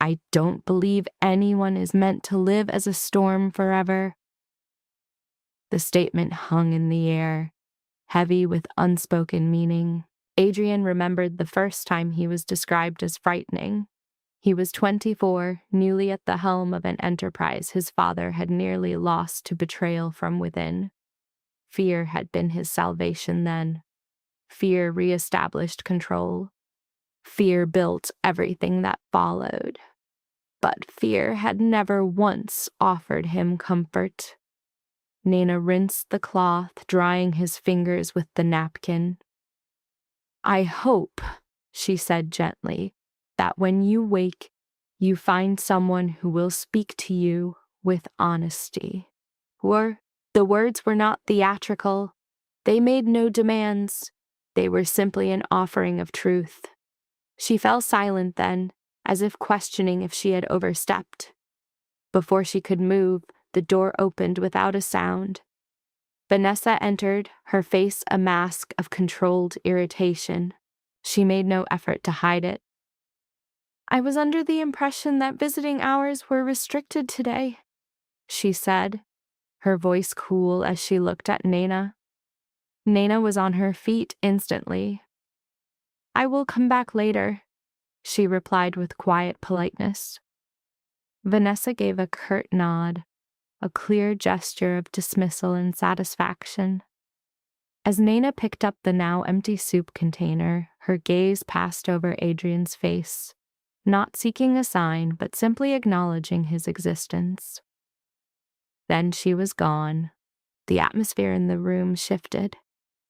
"I don't believe anyone is meant to live as a storm forever." The statement hung in the air, heavy with unspoken meaning. Adrian remembered the first time he was described as frightening. He was 24, newly at the helm of an enterprise his father had nearly lost to betrayal from within. Fear had been his salvation then. Fear reestablished control. Fear built everything that followed. But fear had never once offered him comfort. Nana rinsed the cloth, drying his fingers with the napkin. "I hope," she said gently, "that when you wake, you find someone who will speak to you with honesty." The words were not theatrical. They made no demands. They were simply an offering of truth. She fell silent then, as if questioning if she had overstepped. Before she could move, the door opened without a sound. Vanessa entered, her face a mask of controlled irritation. She made no effort to hide it. "I was under the impression that visiting hours were restricted today," she said, her voice cool as she looked at Nana. Nana was on her feet instantly. "I will come back later," she replied with quiet politeness. Vanessa gave a curt nod, a clear gesture of dismissal and satisfaction. As Nana picked up the now empty soup container, her gaze passed over Adrian's face, not seeking a sign but simply acknowledging his existence. Then she was gone. The atmosphere in the room shifted.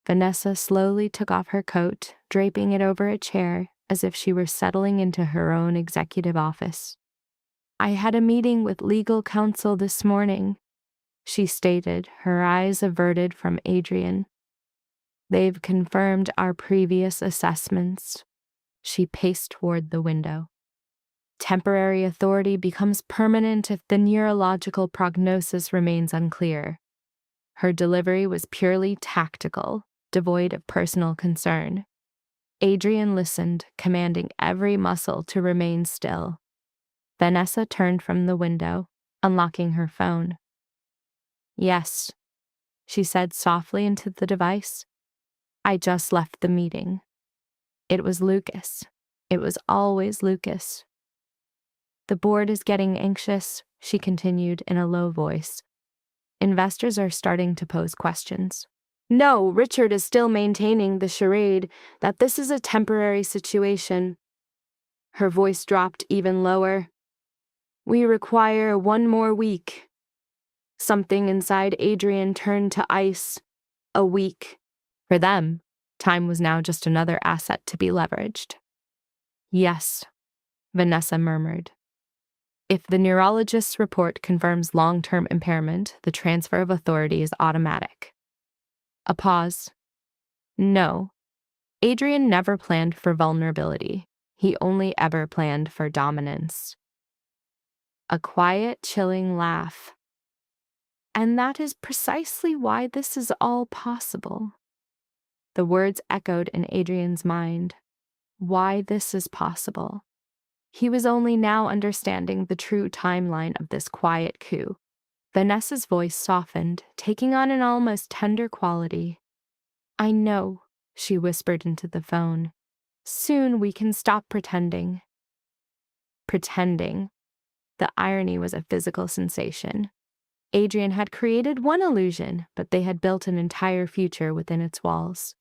Vanessa slowly took off her coat, draping it over a chair as if she were settling into her own executive office. "I had a meeting with legal counsel this morning," she stated, her eyes averted from Adrian. "They've confirmed our previous assessments." She paced toward the window. "Temporary authority becomes permanent if the neurological prognosis remains unclear." Her delivery was purely tactical, devoid of personal concern. Adrian listened, commanding every muscle to remain still. Vanessa turned from the window, unlocking her phone. "Yes," she said softly into the device. I just left the meeting. It was Lucas. It was always Lucas. The board is getting anxious, she continued in a low voice. Investors are starting to pose questions. No, Richard is still maintaining the charade that this is a temporary situation. Her voice dropped even lower. We require 1 more week. Something inside Adrian turned to ice. A week. For them, time was now just another asset to be leveraged. Yes, Vanessa murmured. If the neurologist's report confirms long-term impairment, the transfer of authority is automatic. A pause. No. Adrian never planned for vulnerability. He only ever planned for dominance. A quiet, chilling laugh. And that is precisely why this is all possible. The words echoed in Adrian's mind. Why this is possible. He was only now understanding the true timeline of this quiet coup. Vanessa's voice softened, taking on an almost tender quality. I know, she whispered into the phone. Soon we can stop pretending. Pretending. The irony was a physical sensation. Adrian had created one illusion, but they had built an entire future within its walls.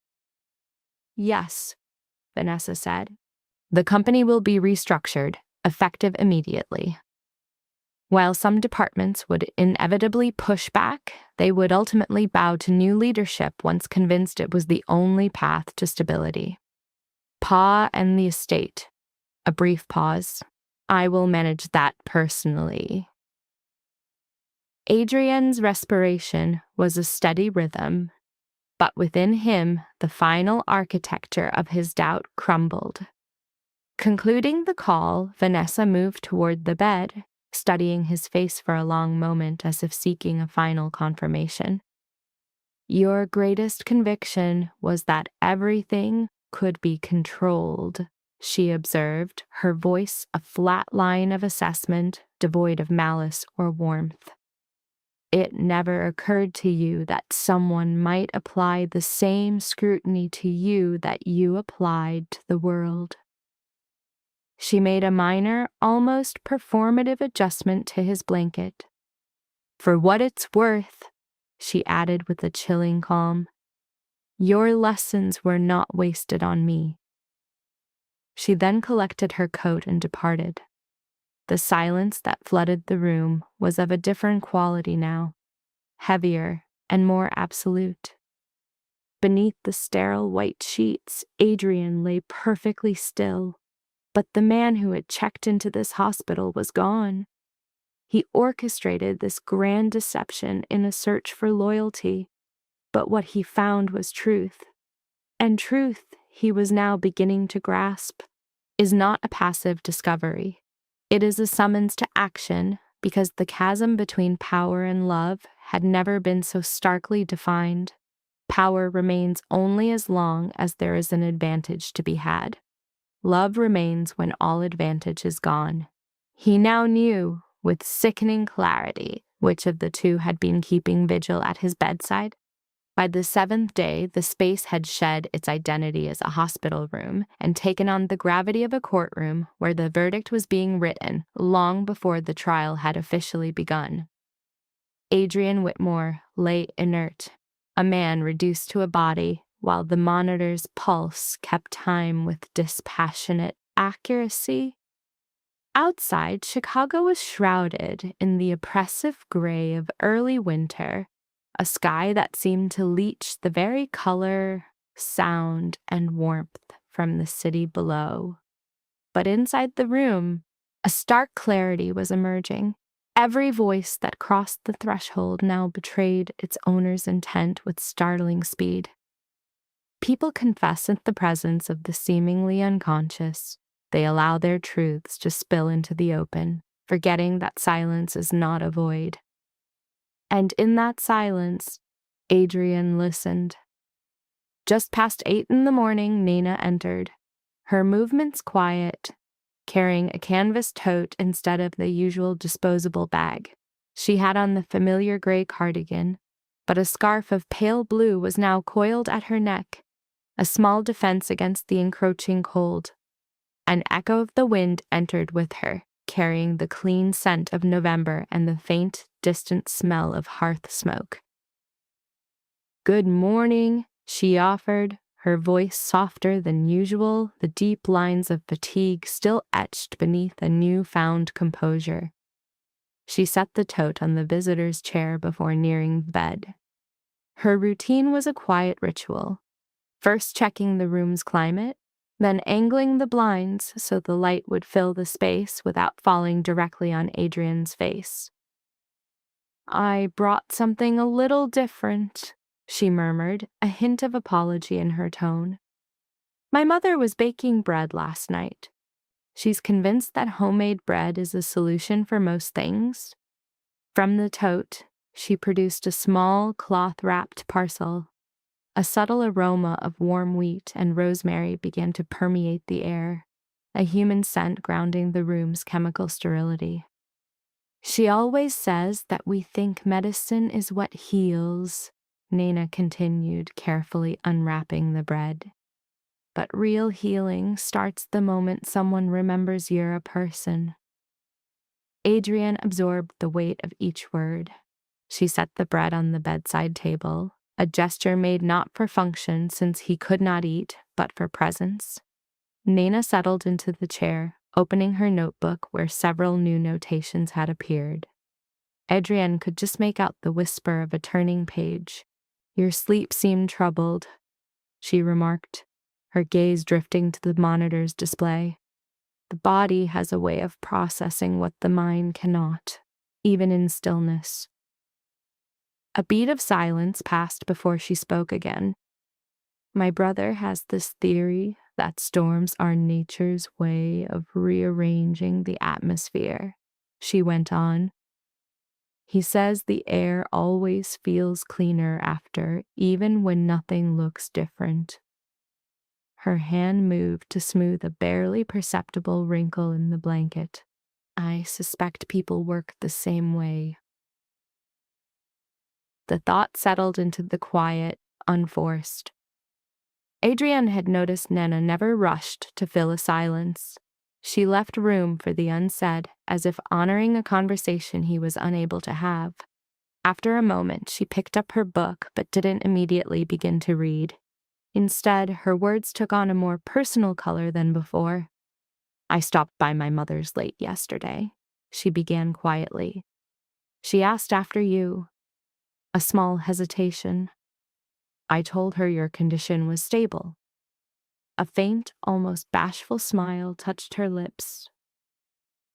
Yes, Vanessa said. The company will be restructured, effective immediately. While some departments would inevitably push back, they would ultimately bow to new leadership once convinced it was the only path to stability. Pa and the estate. A brief pause. I will manage that personally. Adrian's respiration was a steady rhythm, but within him the final architecture of his doubt crumbled. Concluding the call, Vanessa moved toward the bed, studying his face for a long moment as if seeking a final confirmation. Your greatest conviction was that everything could be controlled, she observed, her voice a flat line of assessment, devoid of malice or warmth. It never occurred to you that someone might apply the same scrutiny to you that you applied to the world. She made a minor, almost performative adjustment to his blanket. For what it's worth, she added with a chilling calm, your lessons were not wasted on me. She then collected her coat and departed. The silence that flooded the room was of a different quality now, heavier and more absolute. Beneath the sterile white sheets, Adrian lay perfectly still. But the man who had checked into this hospital was gone. He orchestrated this grand deception in a search for loyalty, but what he found was truth. And truth, he was now beginning to grasp, is not a passive discovery. It is a summons to action because the chasm between power and love had never been so starkly defined. Power remains only as long as there is an advantage to be had. Love remains when all advantage is gone. He now knew, with sickening clarity, which of the two had been keeping vigil at his bedside. By the 7th day, the space had shed its identity as a hospital room and taken on the gravity of a courtroom where the verdict was being written long before the trial had officially begun. Adrian Whitmore lay inert, a man reduced to a body, while the monitor's pulse kept time with dispassionate accuracy. Outside, Chicago was shrouded in the oppressive gray of early winter, a sky that seemed to leach the very color, sound, and warmth from the city below. But inside the room, a stark clarity was emerging. Every voice that crossed the threshold now betrayed its owner's intent with startling speed. People confess in the presence of the seemingly unconscious. They allow their truths to spill into the open, forgetting that silence is not a void. And in that silence, Adrian listened. Just past 8 in the morning, Nina entered, her movements quiet, carrying a canvas tote instead of the usual disposable bag. She had on the familiar gray cardigan, but a scarf of pale blue was now coiled at her neck, a small defense against the encroaching cold. An echo of the wind entered with her, carrying the clean scent of November and the faint, distant smell of hearth smoke. "Good morning," she offered, her voice softer than usual, the deep lines of fatigue still etched beneath a new-found composure. She set the tote on the visitor's chair before nearing the bed. Her routine was a quiet ritual, first checking the room's climate, then angling the blinds so the light would fill the space without falling directly on Adrian's face. "I brought something a little different," she murmured, a hint of apology in her tone. "My mother was baking bread last night. She's convinced that homemade bread is a solution for most things." From the tote, she produced a small cloth-wrapped parcel. A subtle aroma of warm wheat and rosemary began to permeate the air, a human scent grounding the room's chemical sterility. "She always says that we think medicine is what heals," Nana continued, carefully unwrapping the bread. "But real healing starts the moment someone remembers you're a person." Adrian absorbed the weight of each word. She set the bread on the bedside table, a gesture made not for function since he could not eat, but for presence. Nana settled into the chair, opening her notebook where several new notations had appeared. Adrian could just make out the whisper of a turning page. "Your sleep seemed troubled," she remarked, her gaze drifting to the monitor's display. "The body has a way of processing what the mind cannot, even in stillness." A beat of silence passed before she spoke again. "My brother has this theory that storms are nature's way of rearranging the atmosphere," she went on. "He says the air always feels cleaner after, even when nothing looks different." Her hand moved to smooth a barely perceptible wrinkle in the blanket. "I suspect people work the same way." The thought settled into the quiet, unforced. Adrienne had noticed Nana never rushed to fill a silence. She left room for the unsaid, as if honoring a conversation he was unable to have. After a moment, she picked up her book but didn't immediately begin to read. Instead, her words took on a more personal color than before. "I stopped by my mother's late yesterday," she began quietly. "She asked after you." A small hesitation. "I told her your condition was stable." A faint, almost bashful smile touched her lips.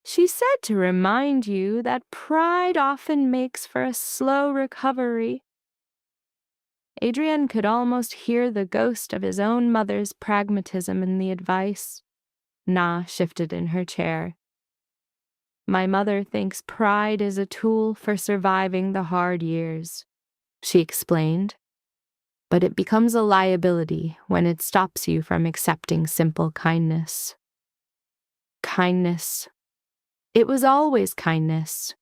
"She said to remind you that pride often makes for a slow recovery." Adrian could almost hear the ghost of his own mother's pragmatism in the advice. Na shifted in her chair. "My mother thinks pride is a tool for surviving the hard years," she explained. "But it becomes a liability when it stops you from accepting simple kindness." Kindness. It was always kindness.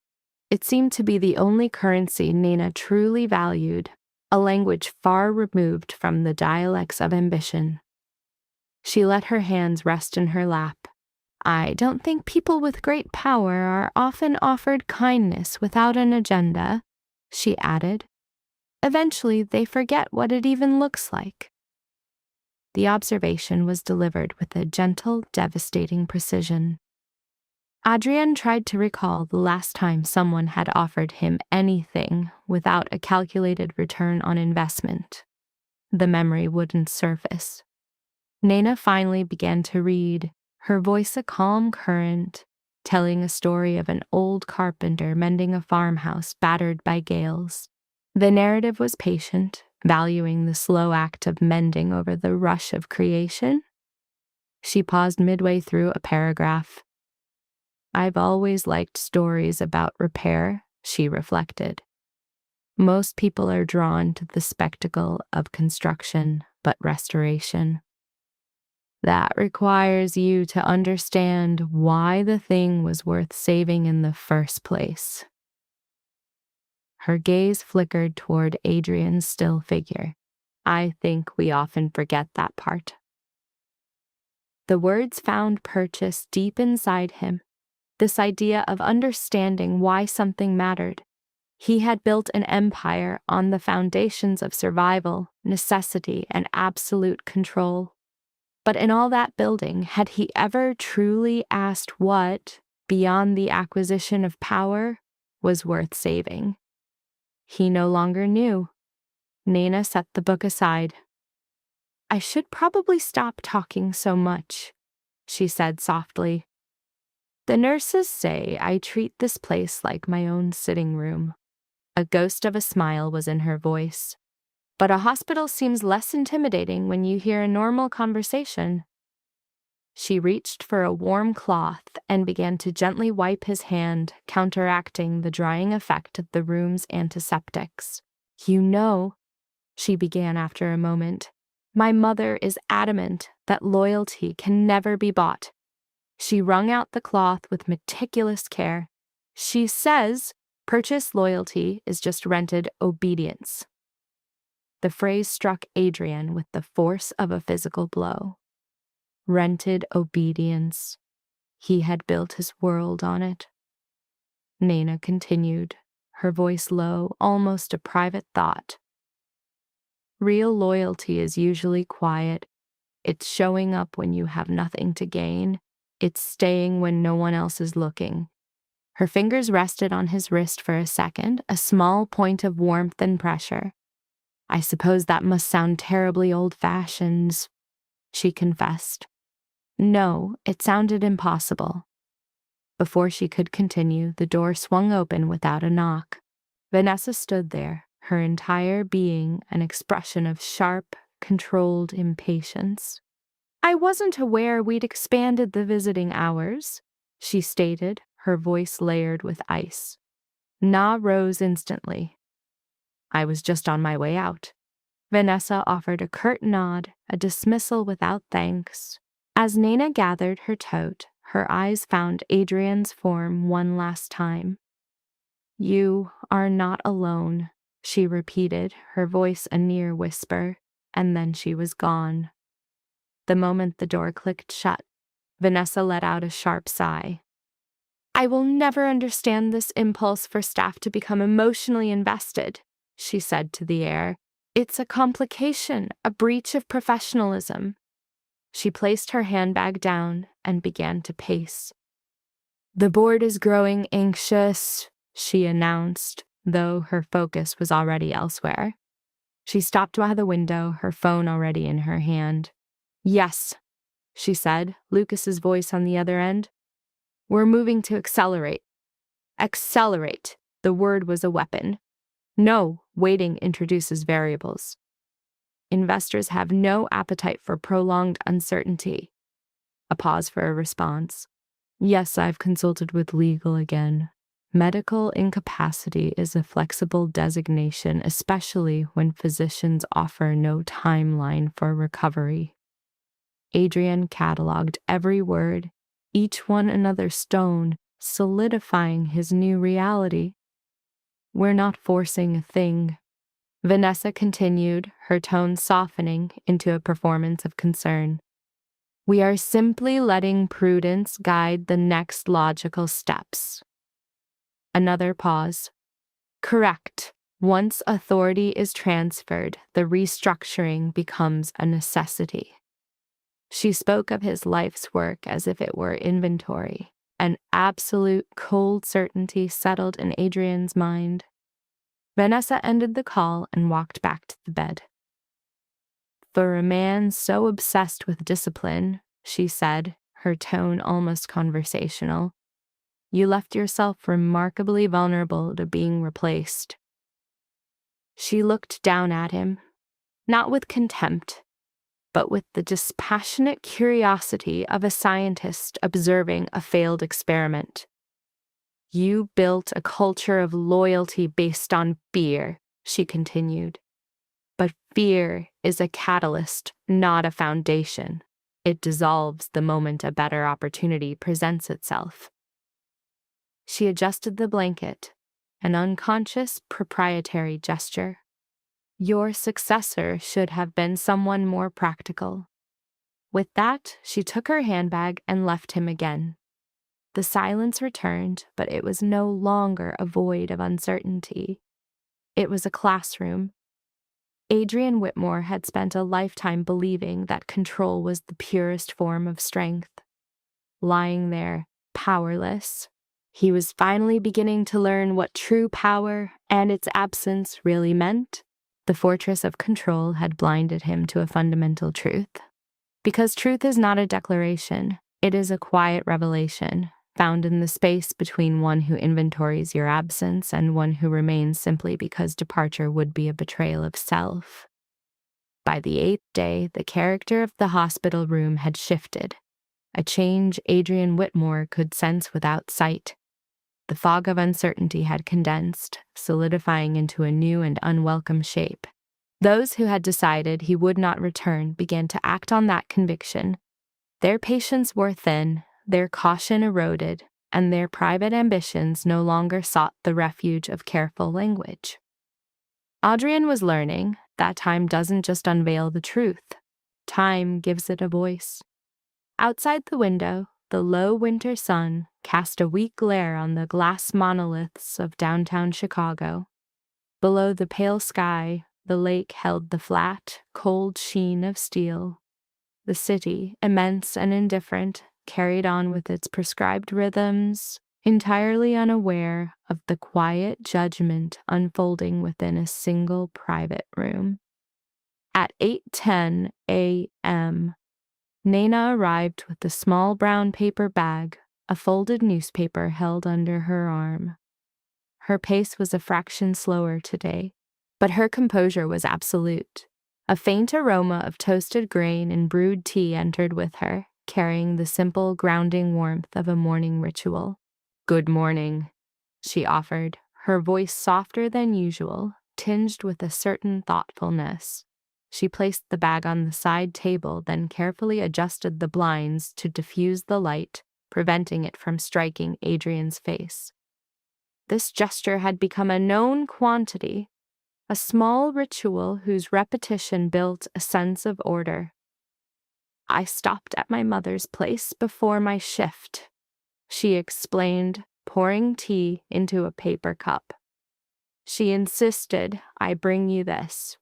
It seemed to be the only currency Nana truly valued, a language far removed from the dialects of ambition. She let her hands rest in her lap. "I don't think people with great power are often offered kindness without an agenda," she added. "Eventually, they forget what it even looks like." The observation was delivered with a gentle, devastating precision. Adrian tried to recall the last time someone had offered him anything without a calculated return on investment. The memory wouldn't surface. Nana finally began to read, her voice a calm current, telling a story of an old carpenter mending a farmhouse battered by gales. The narrative was patient, valuing the slow act of mending over the rush of creation. She paused midway through a paragraph. "I've always liked stories about repair," she reflected. "Most people are drawn to the spectacle of construction, but restoration. That requires you to understand why the thing was worth saving in the first place." Her gaze flickered toward Adrian's still figure. I think we often forget that part. The words found purchase deep inside him, this idea of understanding why something mattered. He had built an empire on the foundations of survival, necessity, and absolute control. But in all that building, had he ever truly asked what, beyond the acquisition of power, was worth saving? He no longer knew. Nana set the book aside. I should probably stop talking so much, she said softly. The nurses say I treat this place like my own sitting room. A ghost of a smile was in her voice. But a hospital seems less intimidating when you hear a normal conversation. She reached for a warm cloth and began to gently wipe his hand, counteracting the drying effect of the room's antiseptics. You know, she began after a moment, my mother is adamant that loyalty can never be bought. She wrung out the cloth with meticulous care. She says purchased loyalty is just rented obedience. The phrase struck Adrian with the force of a physical blow. Rented obedience. He had built his world on it. Nana continued, her voice low, almost a private thought. Real loyalty is usually quiet. It's showing up when you have nothing to gain. It's staying when no one else is looking. Her fingers rested on his wrist for a second, a small point of warmth and pressure. I suppose that must sound terribly old-fashioned, she confessed. No, it sounded impossible. Before she could continue, the door swung open without a knock. Vanessa stood there, her entire being an expression of sharp, controlled impatience. I wasn't aware we'd expanded the visiting hours, she stated, her voice layered with ice. Na rose instantly. I was just on my way out. Vanessa offered a curt nod, a dismissal without thanks. As Nana gathered her tote, her eyes found Adrian's form one last time. You are not alone, she repeated, her voice a near whisper, and then she was gone. The moment the door clicked shut, Vanessa let out a sharp sigh. I will never understand this impulse for staff to become emotionally invested, she said to the air. It's a complication, a breach of professionalism. She placed her handbag down and began to pace. The board is growing anxious, she announced, though her focus was already elsewhere. She stopped by the window, her phone already in her hand. Yes, she said, Lucas's voice on the other end. We're moving to accelerate. Accelerate. The word was a weapon. No, waiting introduces variables. Investors have no appetite for prolonged uncertainty. A pause for a response. Yes, I've consulted with legal again. Medical incapacity is a flexible designation, especially when physicians offer no timeline for recovery. Adrian cataloged every word, each one another stone, solidifying his new reality. We're not forcing a thing. Vanessa continued, her tone softening into a performance of concern. We are simply letting prudence guide the next logical steps. Another pause. Correct. Once authority is transferred, the restructuring becomes a necessity. She spoke of his life's work as if it were inventory. An absolute cold certainty settled in Adrian's mind. Vanessa ended the call and walked back to the bed. For a man so obsessed with discipline, she said, her tone almost conversational, you left yourself remarkably vulnerable to being replaced. She looked down at him, not with contempt, but with the dispassionate curiosity of a scientist observing a failed experiment. You built a culture of loyalty based on fear, she continued. But fear is a catalyst, not a foundation. It dissolves the moment a better opportunity presents itself. She adjusted the blanket, an unconscious, proprietary gesture. Your successor should have been someone more practical. With that, she took her handbag and left him again. The silence returned, but it was no longer a void of uncertainty. It was a classroom. Adrian Whitmore had spent a lifetime believing that control was the purest form of strength. Lying there, powerless, he was finally beginning to learn what true power and its absence really meant. The fortress of control had blinded him to a fundamental truth. Because truth is not a declaration, it is a quiet revelation, found in the space between one who inventories your absence and one who remains simply because departure would be a betrayal of self. By the 8th day, the character of the hospital room had shifted, a change Adrian Whitmore could sense without sight. The fog of uncertainty had condensed, solidifying into a new and unwelcome shape. Those who had decided he would not return began to act on that conviction. Their patience wore thin, their caution eroded, and their private ambitions no longer sought the refuge of careful language. Adrian was learning that time doesn't just unveil the truth. Time gives it a voice. Outside the window, the low winter sun cast a weak glare on the glass monoliths of downtown Chicago. Below the pale sky, the lake held the flat, cold sheen of steel. The city, immense and indifferent, carried on with its prescribed rhythms, entirely unaware of the quiet judgment unfolding within a single private room. At 8:10 a.m., Nana arrived with a small brown paper bag, a folded newspaper held under her arm. Her pace was a fraction slower today, but her composure was absolute. A faint aroma of toasted grain and brewed tea entered with her, carrying the simple, grounding warmth of a morning ritual. "Good morning," she offered, her voice softer than usual, tinged with a certain thoughtfulness. She placed the bag on the side table, then carefully adjusted the blinds to diffuse the light, preventing it from striking Adrian's face. This gesture had become a known quantity, a small ritual whose repetition built a sense of order. "I stopped at my mother's place before my shift," she explained, pouring tea into a paper cup. "She insisted I bring you this."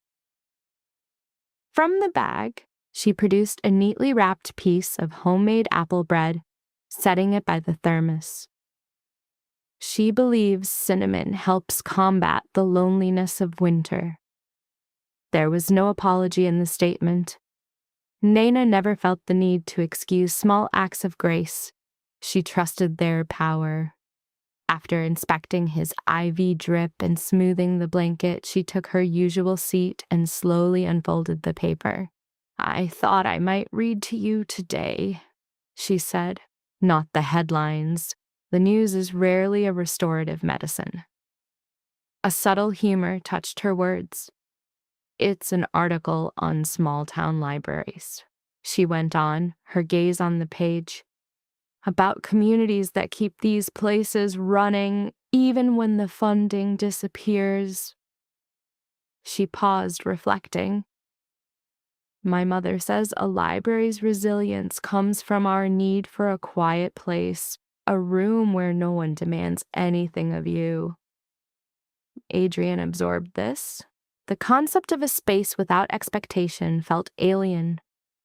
From the bag, she produced a neatly wrapped piece of homemade apple bread, setting it by the thermos. She believes cinnamon helps combat the loneliness of winter. There was no apology in the statement. Nana never felt the need to excuse small acts of grace. She trusted their power. After inspecting his IV drip and smoothing the blanket, she took her usual seat and slowly unfolded the paper. "I thought I might read to you today," she said. "Not the headlines. The news is rarely a restorative medicine." A subtle humor touched her words. "It's an article on small-town libraries," she went on, her gaze on the page. "About communities that keep these places running even when the funding disappears." She paused, reflecting. "My mother says a library's resilience comes from our need for a quiet place, a room where no one demands anything of you." Adrian absorbed this. The concept of a space without expectation felt alien.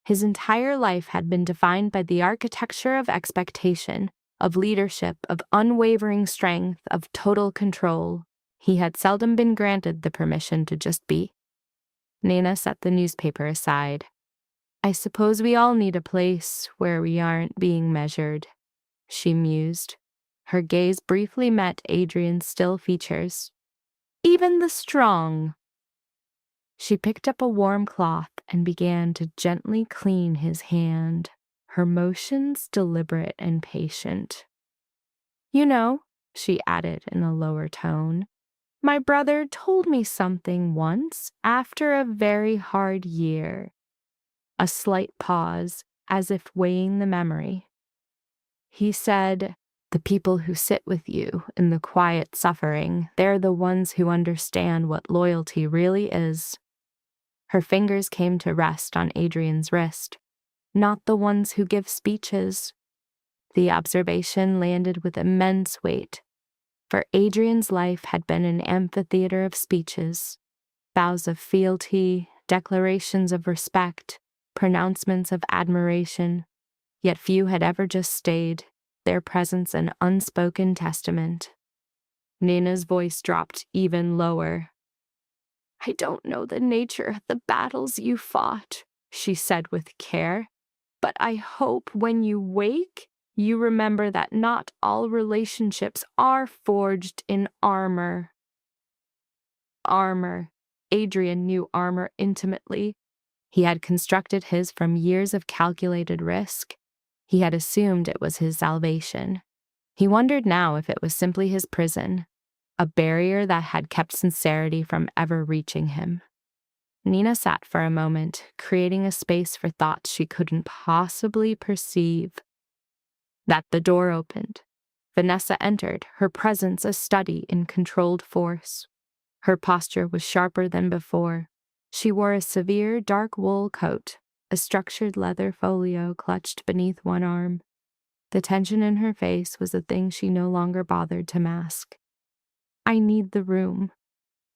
His entire life had been defined by the architecture of expectation, of leadership, of unwavering strength, of total control. He had seldom been granted the permission to just be. Nana set the newspaper aside. "I suppose we all need a place where we aren't being measured," she mused. Her gaze briefly met Adrian's still features. "Even the strong." She picked up a warm cloth and began to gently clean his hand, her motions deliberate and patient. "You know," she added in a lower tone, "my brother told me something once after a very hard year." A slight pause, as if weighing the memory. "He said, 'The people who sit with you in the quiet suffering, they're the ones who understand what loyalty really is.' Her fingers came to rest on Adrian's wrist. Not the ones who give speeches. The observation landed with immense weight, for Adrian's life had been an amphitheater of speeches, vows of fealty, declarations of respect, pronouncements of admiration, yet few had ever just stayed, their presence an unspoken testament. Nina's voice dropped even lower. "I don't know the nature of the battles you fought," she said with care, "but I hope when you wake, you remember that not all relationships are forged in armor." Armor. Adrian knew armor intimately. He had constructed his from years of calculated risk. He had assumed it was his salvation. He wondered now if it was simply his prison, a barrier that had kept sincerity from ever reaching him. Nina sat for a moment, creating a space for thoughts she couldn't possibly perceive. That the door opened. Vanessa entered, her presence a study in controlled force. Her posture was sharper than before. She wore a severe dark wool coat, a structured leather folio clutched beneath one arm. The tension in her face was a thing she no longer bothered to mask. "I need the room,"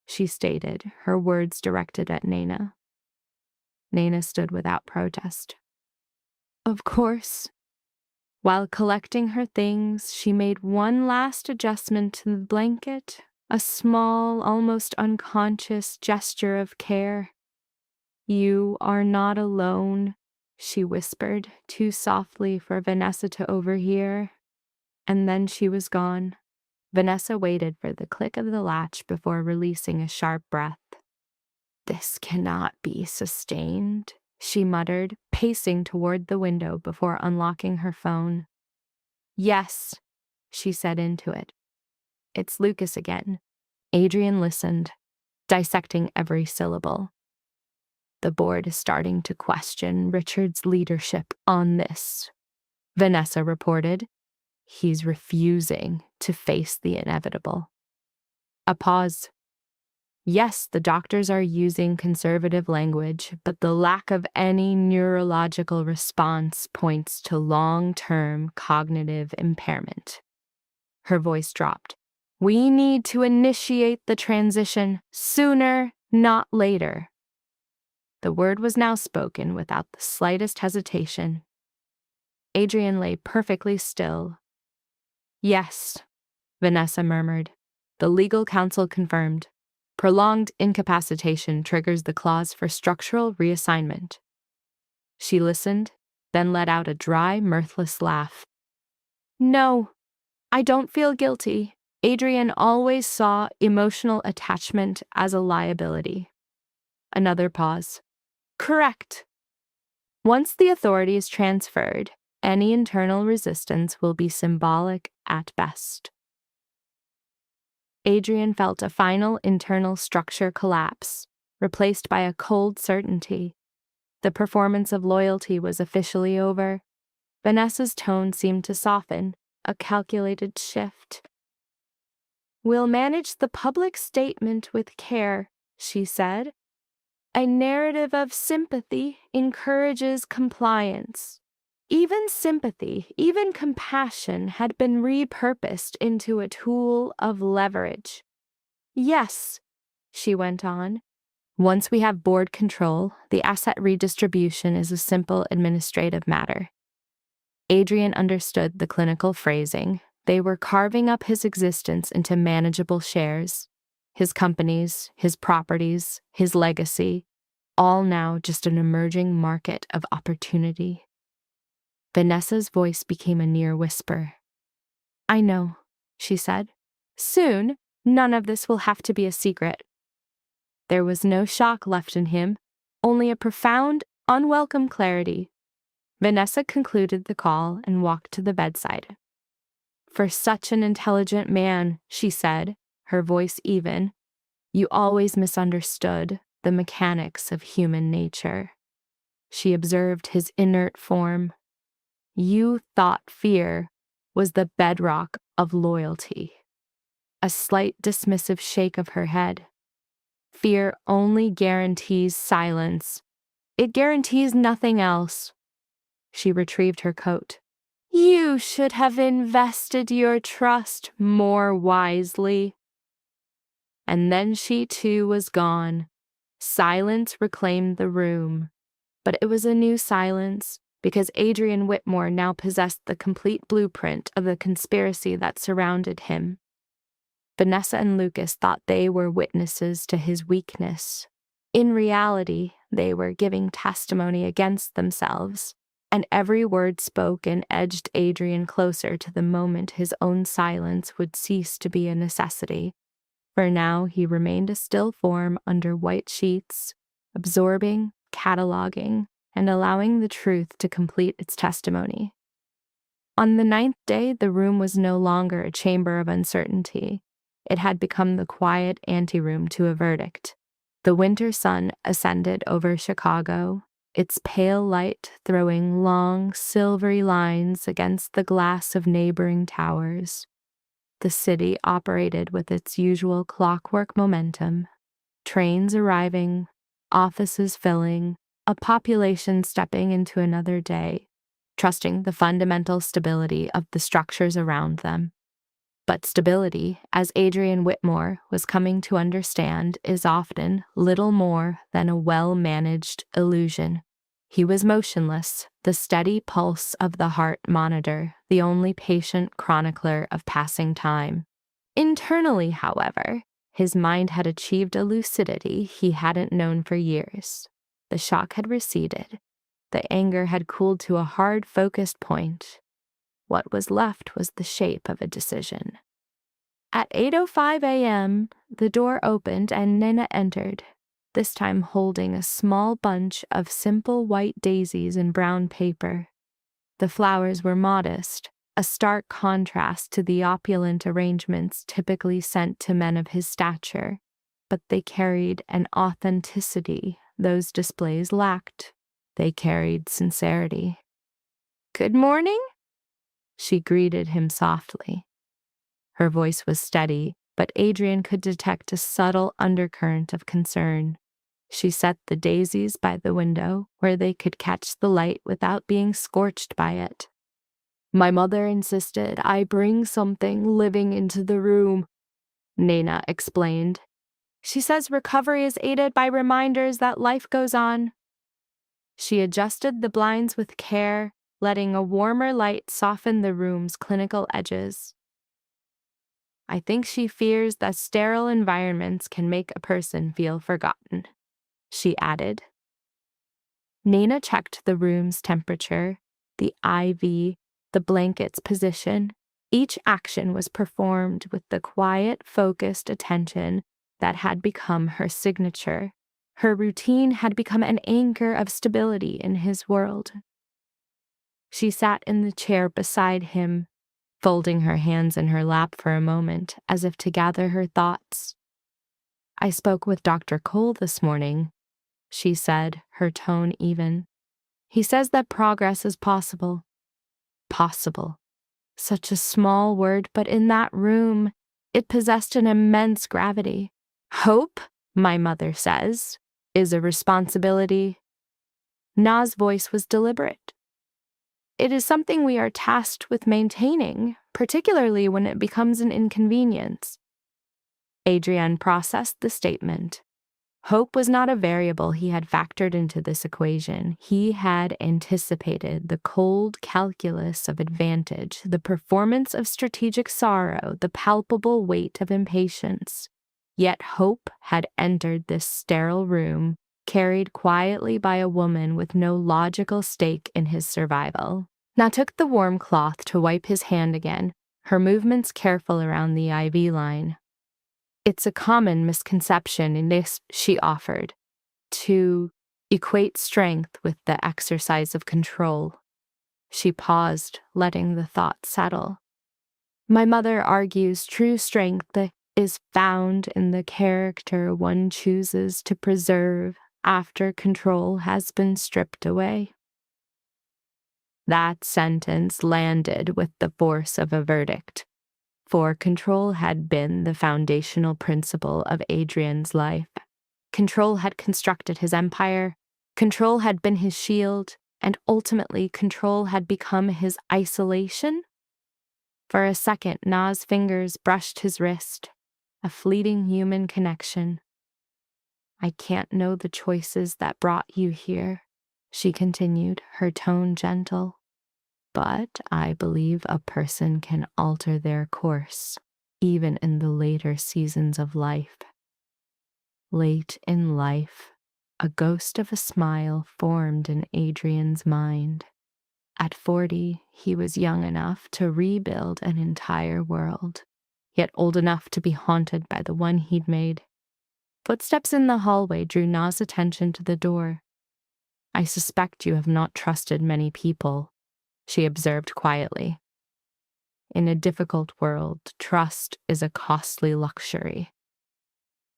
she stated, her words directed at Nina. Nina stood without protest. "Of course." While collecting her things, she made one last adjustment to the blanket, a small, almost unconscious gesture of care. "You are not alone," she whispered, too softly for Vanessa to overhear. And then she was gone. Vanessa waited for the click of the latch before releasing a sharp breath. "This cannot be sustained," she muttered, pacing toward the window before unlocking her phone. "Yes," she said into it. "It's Lucas again." Adrian listened, dissecting every syllable. "The board is starting to question Richard's leadership on this," Vanessa reported. "He's refusing to face the inevitable." A pause. "Yes, the doctors are using conservative language, but the lack of any neurological response points to long-term cognitive impairment." Her voice dropped. "We need to initiate the transition sooner, not later." The word was now spoken without the slightest hesitation. Adrian lay perfectly still. "Yes," Vanessa murmured. "The legal counsel confirmed. Prolonged incapacitation triggers the clause for structural reassignment." She listened, then let out a dry, mirthless laugh. "No, I don't feel guilty. Adrian always saw emotional attachment as a liability." Another pause. "Correct. Once the authority is transferred, any internal resistance will be symbolic at best." Adrian felt a final internal structure collapse, replaced by a cold certainty. The performance of loyalty was officially over. Vanessa's tone seemed to soften, a calculated shift. "We'll manage the public statement with care," she said. "A narrative of sympathy encourages compliance." Even sympathy, even compassion had been repurposed into a tool of leverage. "Yes," she went on. "Once we have board control, the asset redistribution is a simple administrative matter." Adrian understood the clinical phrasing. They were carving up his existence into manageable shares. His companies, his properties, his legacy, all now just an emerging market of opportunity. Vanessa's voice became a near whisper. "I know," she said. "Soon, none of this will have to be a secret." There was no shock left in him, only a profound, unwelcome clarity. Vanessa concluded the call and walked to the bedside. "For such an intelligent man," she said, her voice even, "you always misunderstood the mechanics of human nature." She observed his inert form. "You thought fear was the bedrock of loyalty." A slight dismissive shake of her head. Fear only guarantees silence. It guarantees nothing else. She retrieved her coat. You should have invested your trust more wisely. And then she too was gone. Silence reclaimed the room. But it was a new silence, because Adrian Whitmore now possessed the complete blueprint of the conspiracy that surrounded him. Vanessa and Lucas thought they were witnesses to his weakness. In reality, they were giving testimony against themselves, and every word spoken edged Adrian closer to the moment his own silence would cease to be a necessity. For now, he remained a still form under white sheets, absorbing, cataloging, and allowing the truth to complete its testimony. On the 9th day, the room was no longer a chamber of uncertainty. It had become the quiet anteroom to a verdict. The winter sun ascended over Chicago, its pale light throwing long, silvery lines against the glass of neighboring towers. The city operated with its usual clockwork momentum. Trains arriving, offices filling, a population stepping into another day, trusting the fundamental stability of the structures around them. But stability, as Adrian Whitmore was coming to understand, is often little more than a well-managed illusion. He was motionless, the steady pulse of the heart monitor, the only patient chronicler of passing time. Internally, however, his mind had achieved a lucidity he hadn't known for years. The shock had receded. The anger had cooled to a hard, focused point. What was left was the shape of a decision. At 8:05 a.m., the door opened and Nina entered, this time holding a small bunch of simple white daisies in brown paper. The flowers were modest, a stark contrast to the opulent arrangements typically sent to men of his stature, but they carried an authenticity those displays lacked. They carried sincerity. "Good morning," she greeted him softly. Her voice was steady, but Adrian could detect a subtle undercurrent of concern. She set the daisies by the window where they could catch the light without being scorched by it. "My mother insisted I bring something living into the room," Nina explained. "She says recovery is aided by reminders that life goes on." She adjusted the blinds with care, letting a warmer light soften the room's clinical edges. "I think she fears that sterile environments can make a person feel forgotten," she added. Nina checked the room's temperature, the IV, the blanket's position. Each action was performed with the quiet, focused attention that had become her signature. Her routine had become an anchor of stability in his world. She sat in the chair beside him, folding her hands in her lap for a moment, as if to gather her thoughts. "I spoke with Dr. Cole this morning," she said, her tone even. "He says that progress is possible." Possible. Such a small word, but in that room, it possessed an immense gravity. "Hope, my mother says, is a responsibility." Na's voice was deliberate. "It is something we are tasked with maintaining, particularly when it becomes an inconvenience." Adrian processed the statement. Hope was not a variable he had factored into this equation. He had anticipated the cold calculus of advantage, the performance of strategic sorrow, the palpable weight of impatience. Yet hope had entered this sterile room, carried quietly by a woman with no logical stake in his survival. Na took the warm cloth to wipe his hand again, her movements careful around the IV line. "It's a common misconception in this," she offered, "to equate strength with the exercise of control." She paused, letting the thought settle. "My mother argues true strength is found in the character one chooses to preserve after control has been stripped away." That sentence landed with the force of a verdict, for control had been the foundational principle of Adrian's life. Control had constructed his empire. Control had been his shield, and ultimately control had become his isolation. For a second, Na's fingers brushed his wrist, a fleeting human connection. I can't know the choices that brought you here, she continued, her tone gentle. But I believe a person can alter their course, even in the later seasons of life. Late in life, a ghost of a smile formed in Adrian's mind. At 40, he was young enough to rebuild an entire world, yet old enough to be haunted by the one he'd made. Footsteps in the hallway drew Na's attention to the door. I suspect you have not trusted many people, she observed quietly. In a difficult world, trust is a costly luxury.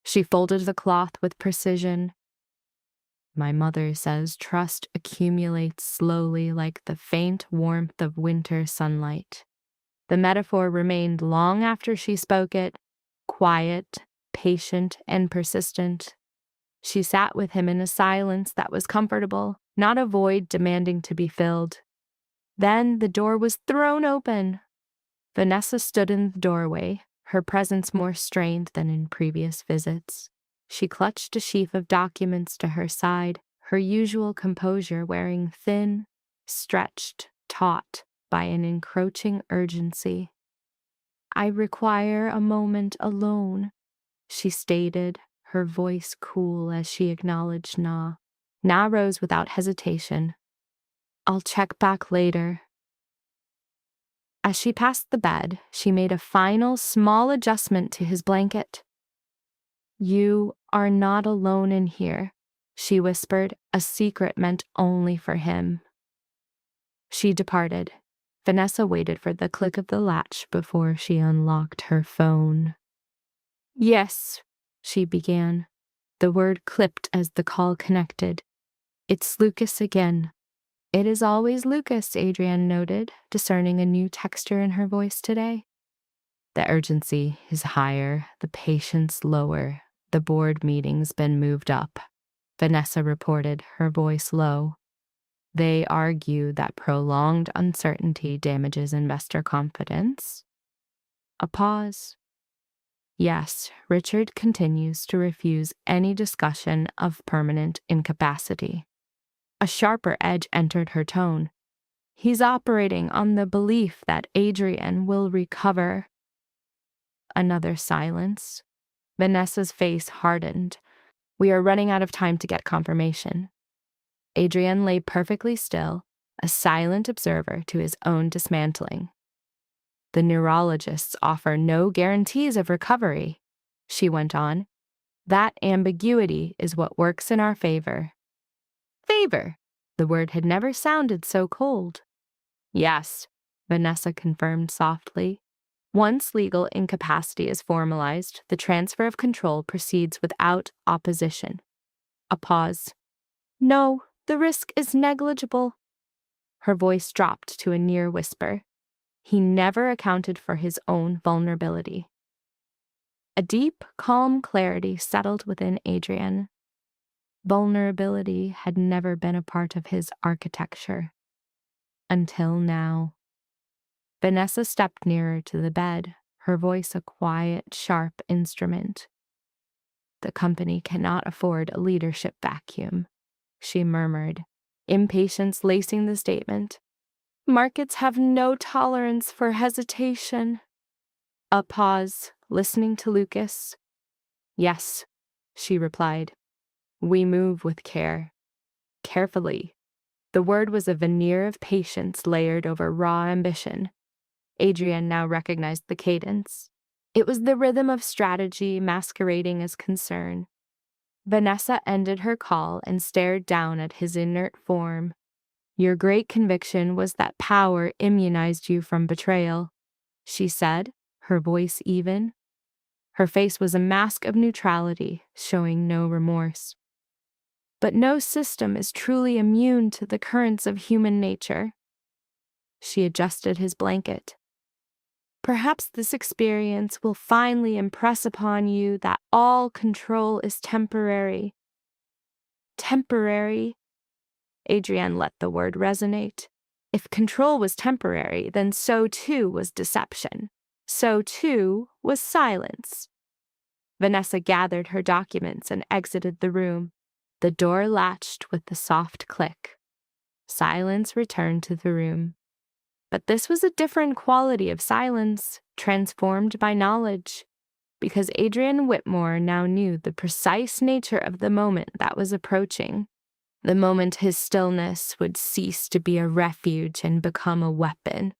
She folded the cloth with precision. My mother says trust accumulates slowly like the faint warmth of winter sunlight. The metaphor remained long after she spoke it, quiet, patient, and persistent. She sat with him in a silence that was comfortable, not a void demanding to be filled. Then the door was thrown open. Vanessa stood in the doorway, her presence more strained than in previous visits. She clutched a sheaf of documents to her side, her usual composure wearing thin, stretched, taut by an encroaching urgency. I require a moment alone, she stated, her voice cool as she acknowledged Na. Na rose without hesitation. I'll check back later. As she passed the bed, she made a final small adjustment to his blanket. You are not alone in here, she whispered, a secret meant only for him. She departed. Vanessa waited for the click of the latch before she unlocked her phone. Yes, she began. The word clipped as the call connected. It's Lucas again. It is always Lucas, Adrienne noted, discerning a new texture in her voice today. The urgency is higher, the patience lower. The board meeting's been moved up, Vanessa reported, her voice low. They argue that prolonged uncertainty damages investor confidence. A pause. Yes, Richard continues to refuse any discussion of permanent incapacity. A sharper edge entered her tone. He's operating on the belief that Adrian will recover. Another silence. Vanessa's face hardened. We are running out of time to get confirmation. Adrian lay perfectly still, a silent observer to his own dismantling. The neurologists offer no guarantees of recovery, she went on. That ambiguity is what works in our favor. Favor? The word had never sounded so cold. Yes, Vanessa confirmed softly. Once legal incapacity is formalized, the transfer of control proceeds without opposition. A pause. No, the risk is negligible. Her voice dropped to a near whisper. He never accounted for his own vulnerability. A deep, calm clarity settled within Adrian. Vulnerability had never been a part of his architecture. Until now. Vanessa stepped nearer to the bed, her voice a quiet, sharp instrument. The company cannot afford a leadership vacuum, she murmured, impatience lacing the statement. Markets have no tolerance for hesitation. A pause, listening to Lucas. Yes, she replied. We move with care. Carefully. The word was a veneer of patience layered over raw ambition. Adrian now recognized the cadence. It was the rhythm of strategy masquerading as concern. Vanessa ended her call and stared down at his inert form. Your great conviction was that power immunized you from betrayal, she said, her voice even. Her face was a mask of neutrality, showing no remorse. But no system is truly immune to the currents of human nature. She adjusted his blanket. Perhaps this experience will finally impress upon you that all control is temporary. Temporary? Adrienne let the word resonate. If control was temporary, then so too was deception. So too was silence. Vanessa gathered her documents and exited the room. The door latched with a soft click. Silence returned to the room. But this was a different quality of silence, transformed by knowledge, because Adrienne Whitmore now knew the precise nature of the moment that was approaching, the moment his stillness would cease to be a refuge and become a weapon.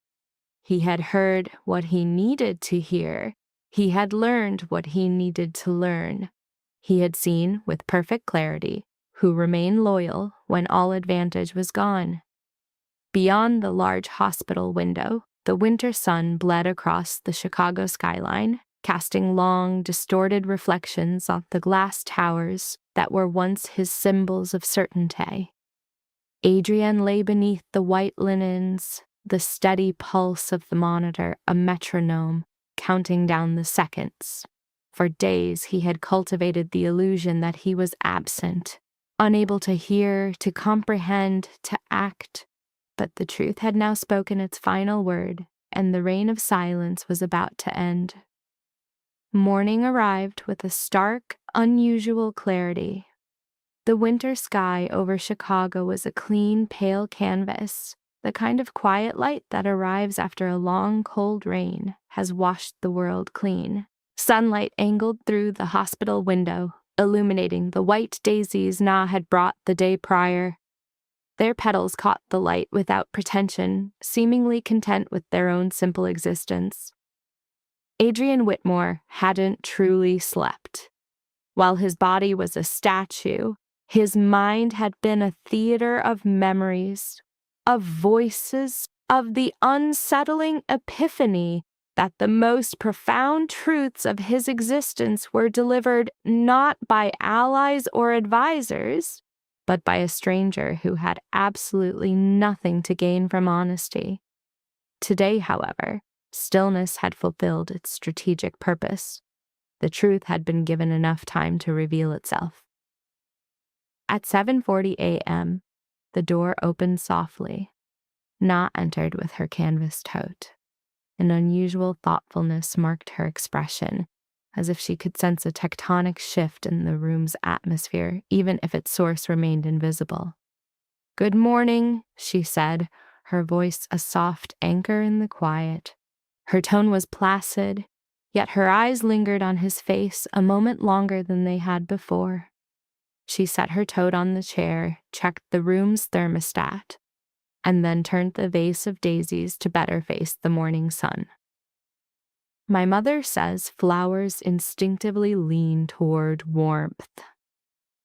He had heard what he needed to hear. He had learned what he needed to learn. He had seen, with perfect clarity, who remained loyal when all advantage was gone. Beyond the large hospital window, the winter sun bled across the Chicago skyline, casting long, distorted reflections on the glass towers that were once his symbols of certainty. Adrienne lay beneath the white linens, the steady pulse of the monitor a metronome, counting down the seconds. For days he had cultivated the illusion that he was absent, unable to hear, to comprehend, to act. But the truth had now spoken its final word, and the reign of silence was about to end. Morning arrived with a stark, unusual clarity. The winter sky over Chicago was a clean, pale canvas, the kind of quiet light that arrives after a long, cold rain has washed the world clean. Sunlight angled through the hospital window, illuminating the white daisies Na had brought the day prior. Their petals caught the light without pretension, seemingly content with their own simple existence. Adrienne Whitmore hadn't truly slept. While his body was a statue, his mind had been a theater of memories, of voices, of the unsettling epiphany that the most profound truths of his existence were delivered not by allies or advisors, but by a stranger who had absolutely nothing to gain from honesty. Today, however, stillness had fulfilled its strategic purpose. The truth had been given enough time to reveal itself. At 7:40 a.m., the door opened softly. Na entered with her canvas tote. An unusual thoughtfulness marked her expression, as if she could sense a tectonic shift in the room's atmosphere, even if its source remained invisible. "Good morning," she said, her voice a soft anchor in the quiet. Her tone was placid, yet her eyes lingered on his face a moment longer than they had before. She set her tote on the chair, checked the room's thermostat, and then turned the vase of daisies to better face the morning sun. "My mother says flowers instinctively lean toward warmth,"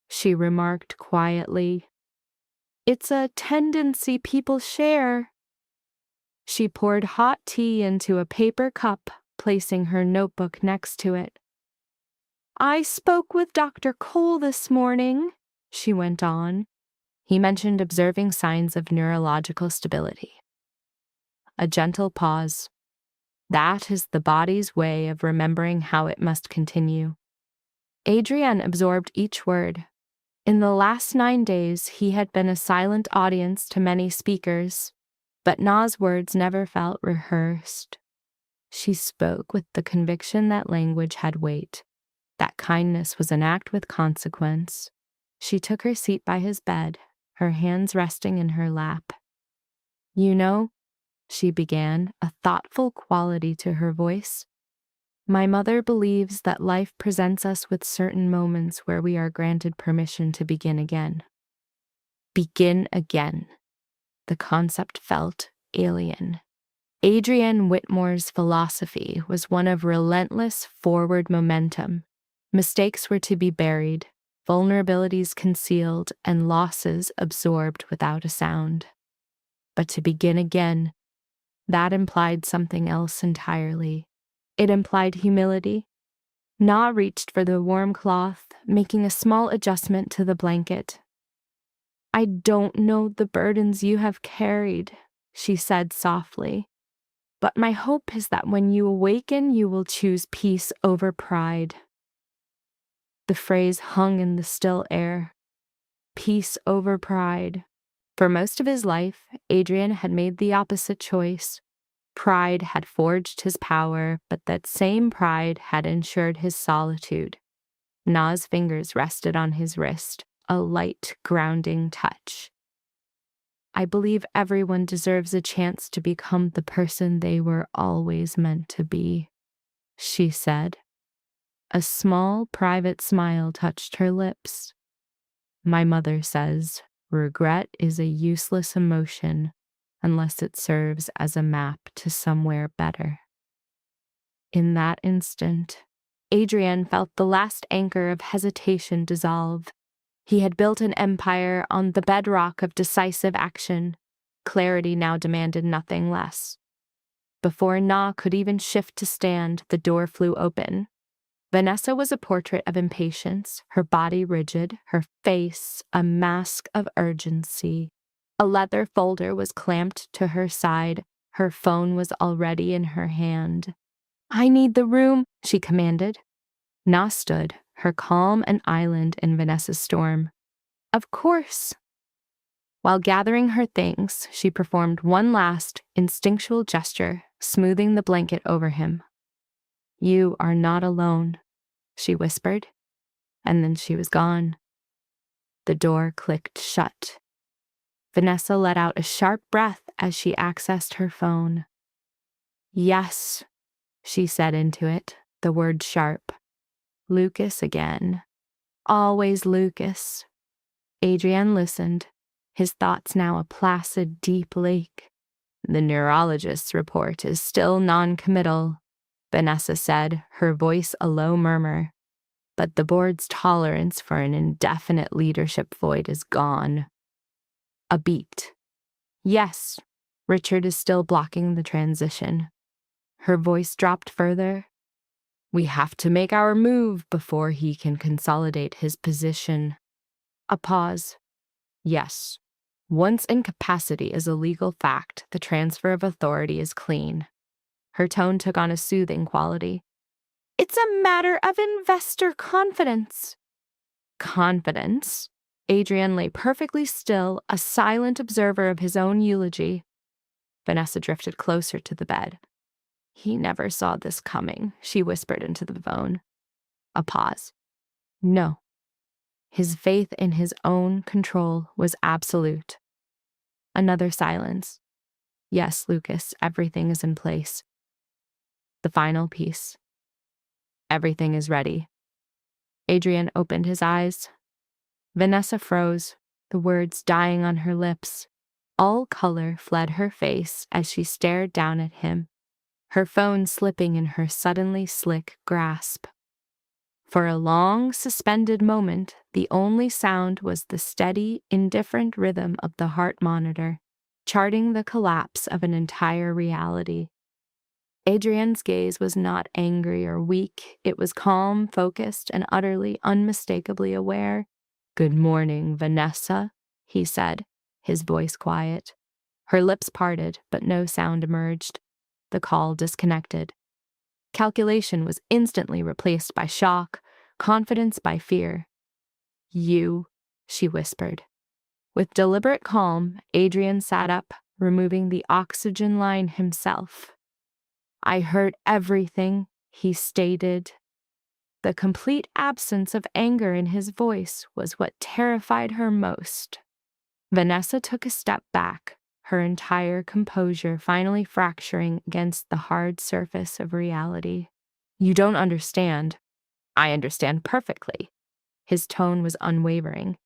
she remarked quietly. "It's a tendency people share." She poured hot tea into a paper cup, placing her notebook next to it. "I spoke with Dr. Cole this morning," she went on. He mentioned observing signs of neurological stability. A gentle pause. That is the body's way of remembering how it must continue. Adrienne absorbed each word. In the last 9 days, he had been a silent audience to many speakers, but Na's words never felt rehearsed. She spoke with the conviction that language had weight, that kindness was an act with consequence. She took her seat by his bed, her hands resting in her lap. "You know," she began, a thoughtful quality to her voice, "my mother believes that life presents us with certain moments where we are granted permission to begin again." Begin again. The concept felt alien. Adrienne Whitmore's philosophy was one of relentless forward momentum. Mistakes were to be buried, vulnerabilities concealed, and losses absorbed without a sound. But to begin again, that implied something else entirely. It implied humility. Na reached for the warm cloth, making a small adjustment to the blanket. "I don't know the burdens you have carried," she said softly, But my hope is that when you awaken, you will choose peace over pride. The phrase hung in the still air. Peace over pride. For most of his life, Adrian had made the opposite choice. Pride had forged his power, but that same pride had ensured his solitude. Na's fingers rested on his wrist, a light, grounding touch. I believe everyone deserves a chance to become the person they were always meant to be, she said. A small, private smile touched her lips. My mother says, regret is a useless emotion unless it serves as a map to somewhere better. In that instant, Adrian felt the last anchor of hesitation dissolve. He had built an empire on the bedrock of decisive action. Clarity now demanded nothing less. Before Na could even shift to stand, the door flew open. Vanessa was a portrait of impatience, her body rigid, her face a mask of urgency. A leather folder was clamped to her side. Her phone was already in her hand. I need the room, she commanded. Na stood, her calm an island in Vanessa's storm. Of course. While gathering her things, she performed one last, instinctual gesture, smoothing the blanket over him. You are not alone, she whispered, and then she was gone. The door clicked shut. Vanessa let out a sharp breath as she accessed her phone. Yes, she said into it, the word sharp. Lucas again. Always Lucas. Adrian listened, his thoughts now a placid, deep lake. The neurologist's report is still non-committal, Vanessa said, her voice a low murmur. But the board's tolerance for an indefinite leadership void is gone. A beat. Yes, Richard is still blocking the transition. Her voice dropped further. We have to make our move before he can consolidate his position. A pause. Yes. Once incapacity is a legal fact, the transfer of authority is clean. Her tone took on a soothing quality. It's a matter of investor confidence. Confidence? Adrian lay perfectly still, a silent observer of his own eulogy. Vanessa drifted closer to the bed. He never saw this coming, she whispered into the phone. A pause. No. His faith in his own control was absolute. Another silence. Yes, Lucas, everything is in place. The final piece. Everything is ready. Adrian opened his eyes. Vanessa froze, the words dying on her lips. All color fled her face as she stared down at him, her phone slipping in her suddenly slick grasp. For a long, suspended moment, the only sound was the steady, indifferent rhythm of the heart monitor, charting the collapse of an entire reality. Adrian's gaze was not angry or weak. It was calm, focused, and utterly, unmistakably aware. Good morning, Vanessa, he said, his voice quiet. Her lips parted, but no sound emerged. The call disconnected. Calculation was instantly replaced by shock, confidence by fear. You, she whispered. With deliberate calm, Adrian sat up, removing the oxygen line himself. I heard everything, he stated. The complete absence of anger in his voice was what terrified her most. Vanessa took a step back, her entire composure finally fracturing against the hard surface of reality. You don't understand. I understand perfectly. His tone was unwavering.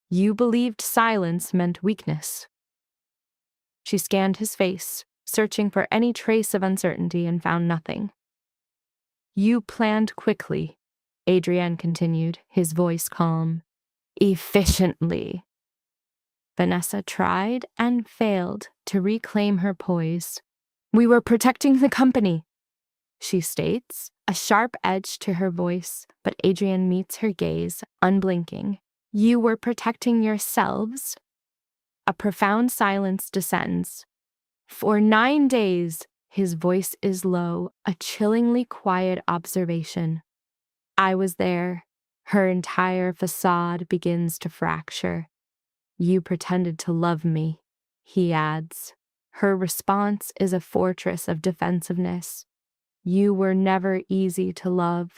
You believed silence meant weakness. She scanned his face, searching for any trace of uncertainty, and found nothing. You planned quickly, Adrian continued, his voice calm. Efficiently. Vanessa tried and failed to reclaim her poise. We were protecting the company, she states, a sharp edge to her voice, but Adrian meets her gaze, unblinking. You were protecting yourselves? A profound silence descends. For 9 days, His voice is low, a chillingly quiet observation. I was there. Her entire facade begins to fracture. You pretended to love me, he adds. Her response is a fortress of defensiveness. You were never easy to love.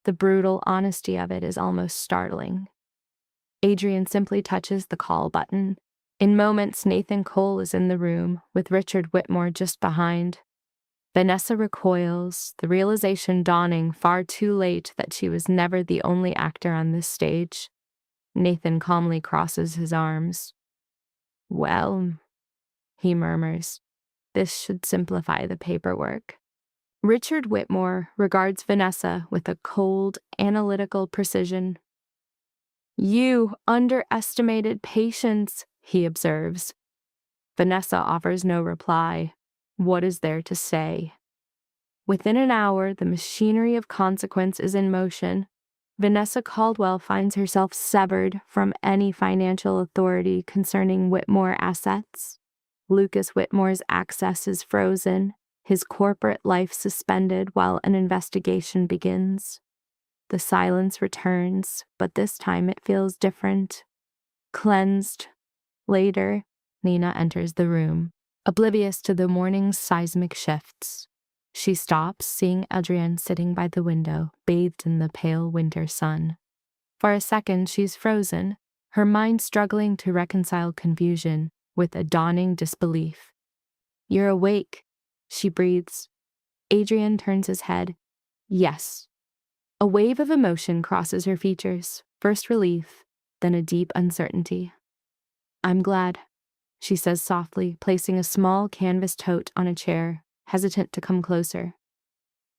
The brutal honesty of it is almost startling. Adrian simply touches the call button. In moments, Nathan Cole is in the room, with Richard Whitmore just behind. Vanessa recoils, the realization dawning far too late that she was never the only actor on this stage. Nathan calmly crosses his arms. Well, he murmurs, this should simplify the paperwork. Richard Whitmore regards Vanessa with a cold, analytical precision. You underestimated patience, he observes. Vanessa offers no reply. What is there to say? Within an hour, the machinery of consequence is in motion. Vanessa Caldwell finds herself severed from any financial authority concerning Whitmore assets. Lucas Whitmore's access is frozen, his corporate life suspended while an investigation begins. The silence returns, but this time it feels different. Cleansed. Later, Nina enters the room, oblivious to the morning's seismic shifts. She stops, seeing Adrienne sitting by the window, bathed in the pale winter sun. For a second, she's frozen, her mind struggling to reconcile confusion with a dawning disbelief. You're awake, she breathes. Adrienne turns his head. Yes. A wave of emotion crosses her features, first relief, then a deep uncertainty. I'm glad, she says softly, placing a small canvas tote on a chair, hesitant to come closer.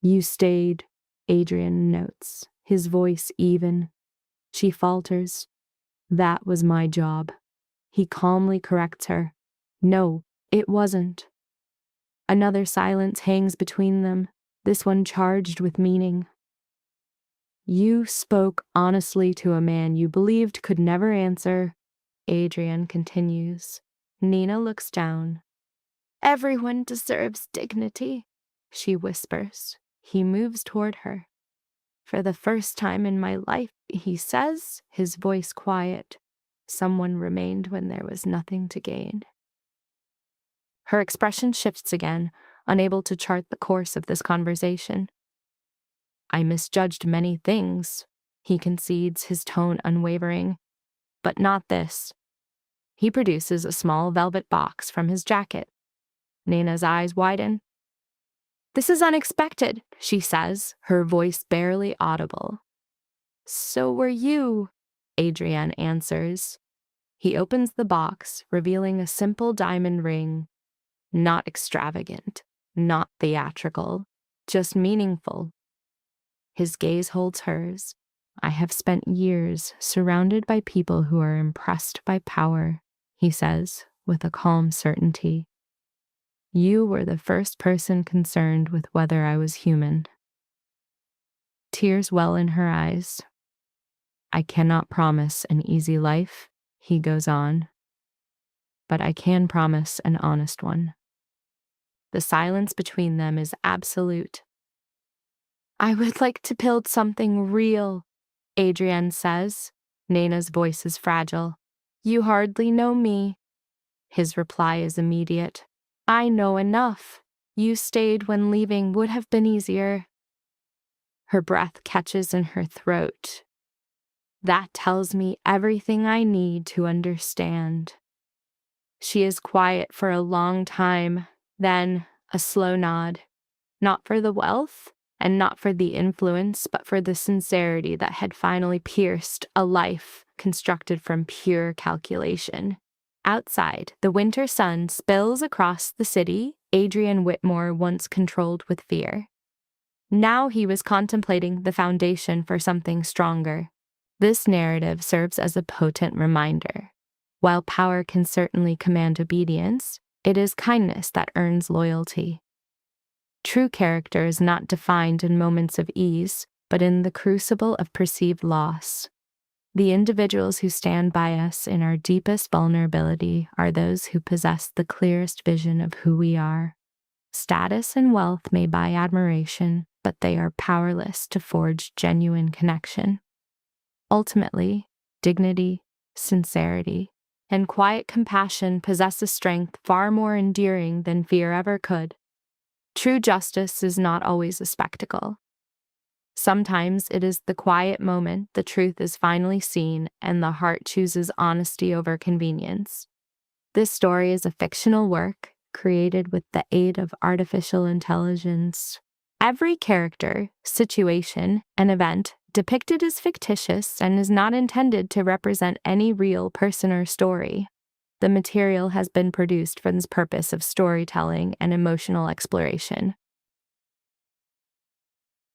You stayed, Adrian notes, his voice even. She falters. That was my job. He calmly corrects her. No, it wasn't. Another silence hangs between them, this one charged with meaning. You spoke honestly to a man you believed could never answer, Adrian continues. Nina looks down. Everyone deserves dignity, she whispers. He moves toward her. For the first time in my life, he says, his voice quiet, someone remained when there was nothing to gain. Her expression shifts again, unable to chart the course of this conversation. I misjudged many things, he concedes, his tone unwavering, but not this. He produces a small velvet box from his jacket. Nina's eyes widen. This is unexpected, she says, her voice barely audible. So were you, Adrienne answers. He opens the box, revealing a simple diamond ring. Not extravagant, not theatrical, just meaningful. His gaze holds hers. I have spent years surrounded by people who are impressed by power, he says, with a calm certainty. You were the first person concerned with whether I was human. Tears well in her eyes. I cannot promise an easy life, he goes on, but I can promise an honest one. The silence between them is absolute. I would like to build something real, Adrienne says. Nina's voice is fragile. You hardly know me. His reply is immediate. I know enough. You stayed when leaving would have been easier. Her breath catches in her throat. That tells me everything I need to understand. She is quiet for a long time, then a slow nod. Not for the wealth, and not for the influence, but for the sincerity that had finally pierced a life constructed from pure calculation. Outside, the winter sun spills across the city Adrian Whitmore once controlled with fear. Now he was contemplating the foundation for something stronger. This narrative serves as a potent reminder. While power can certainly command obedience, it is kindness that earns loyalty. True character is not defined in moments of ease, but in the crucible of perceived loss. The individuals who stand by us in our deepest vulnerability are those who possess the clearest vision of who we are. Status and wealth may buy admiration, but they are powerless to forge genuine connection. Ultimately, dignity, sincerity, and quiet compassion possess a strength far more enduring than fear ever could. True justice is not always a spectacle. Sometimes it is the quiet moment the truth is finally seen and the heart chooses honesty over convenience. This story is a fictional work created with the aid of artificial intelligence. Every character, situation, and event depicted is fictitious and is not intended to represent any real person or story. The material has been produced for the purpose of storytelling and emotional exploration.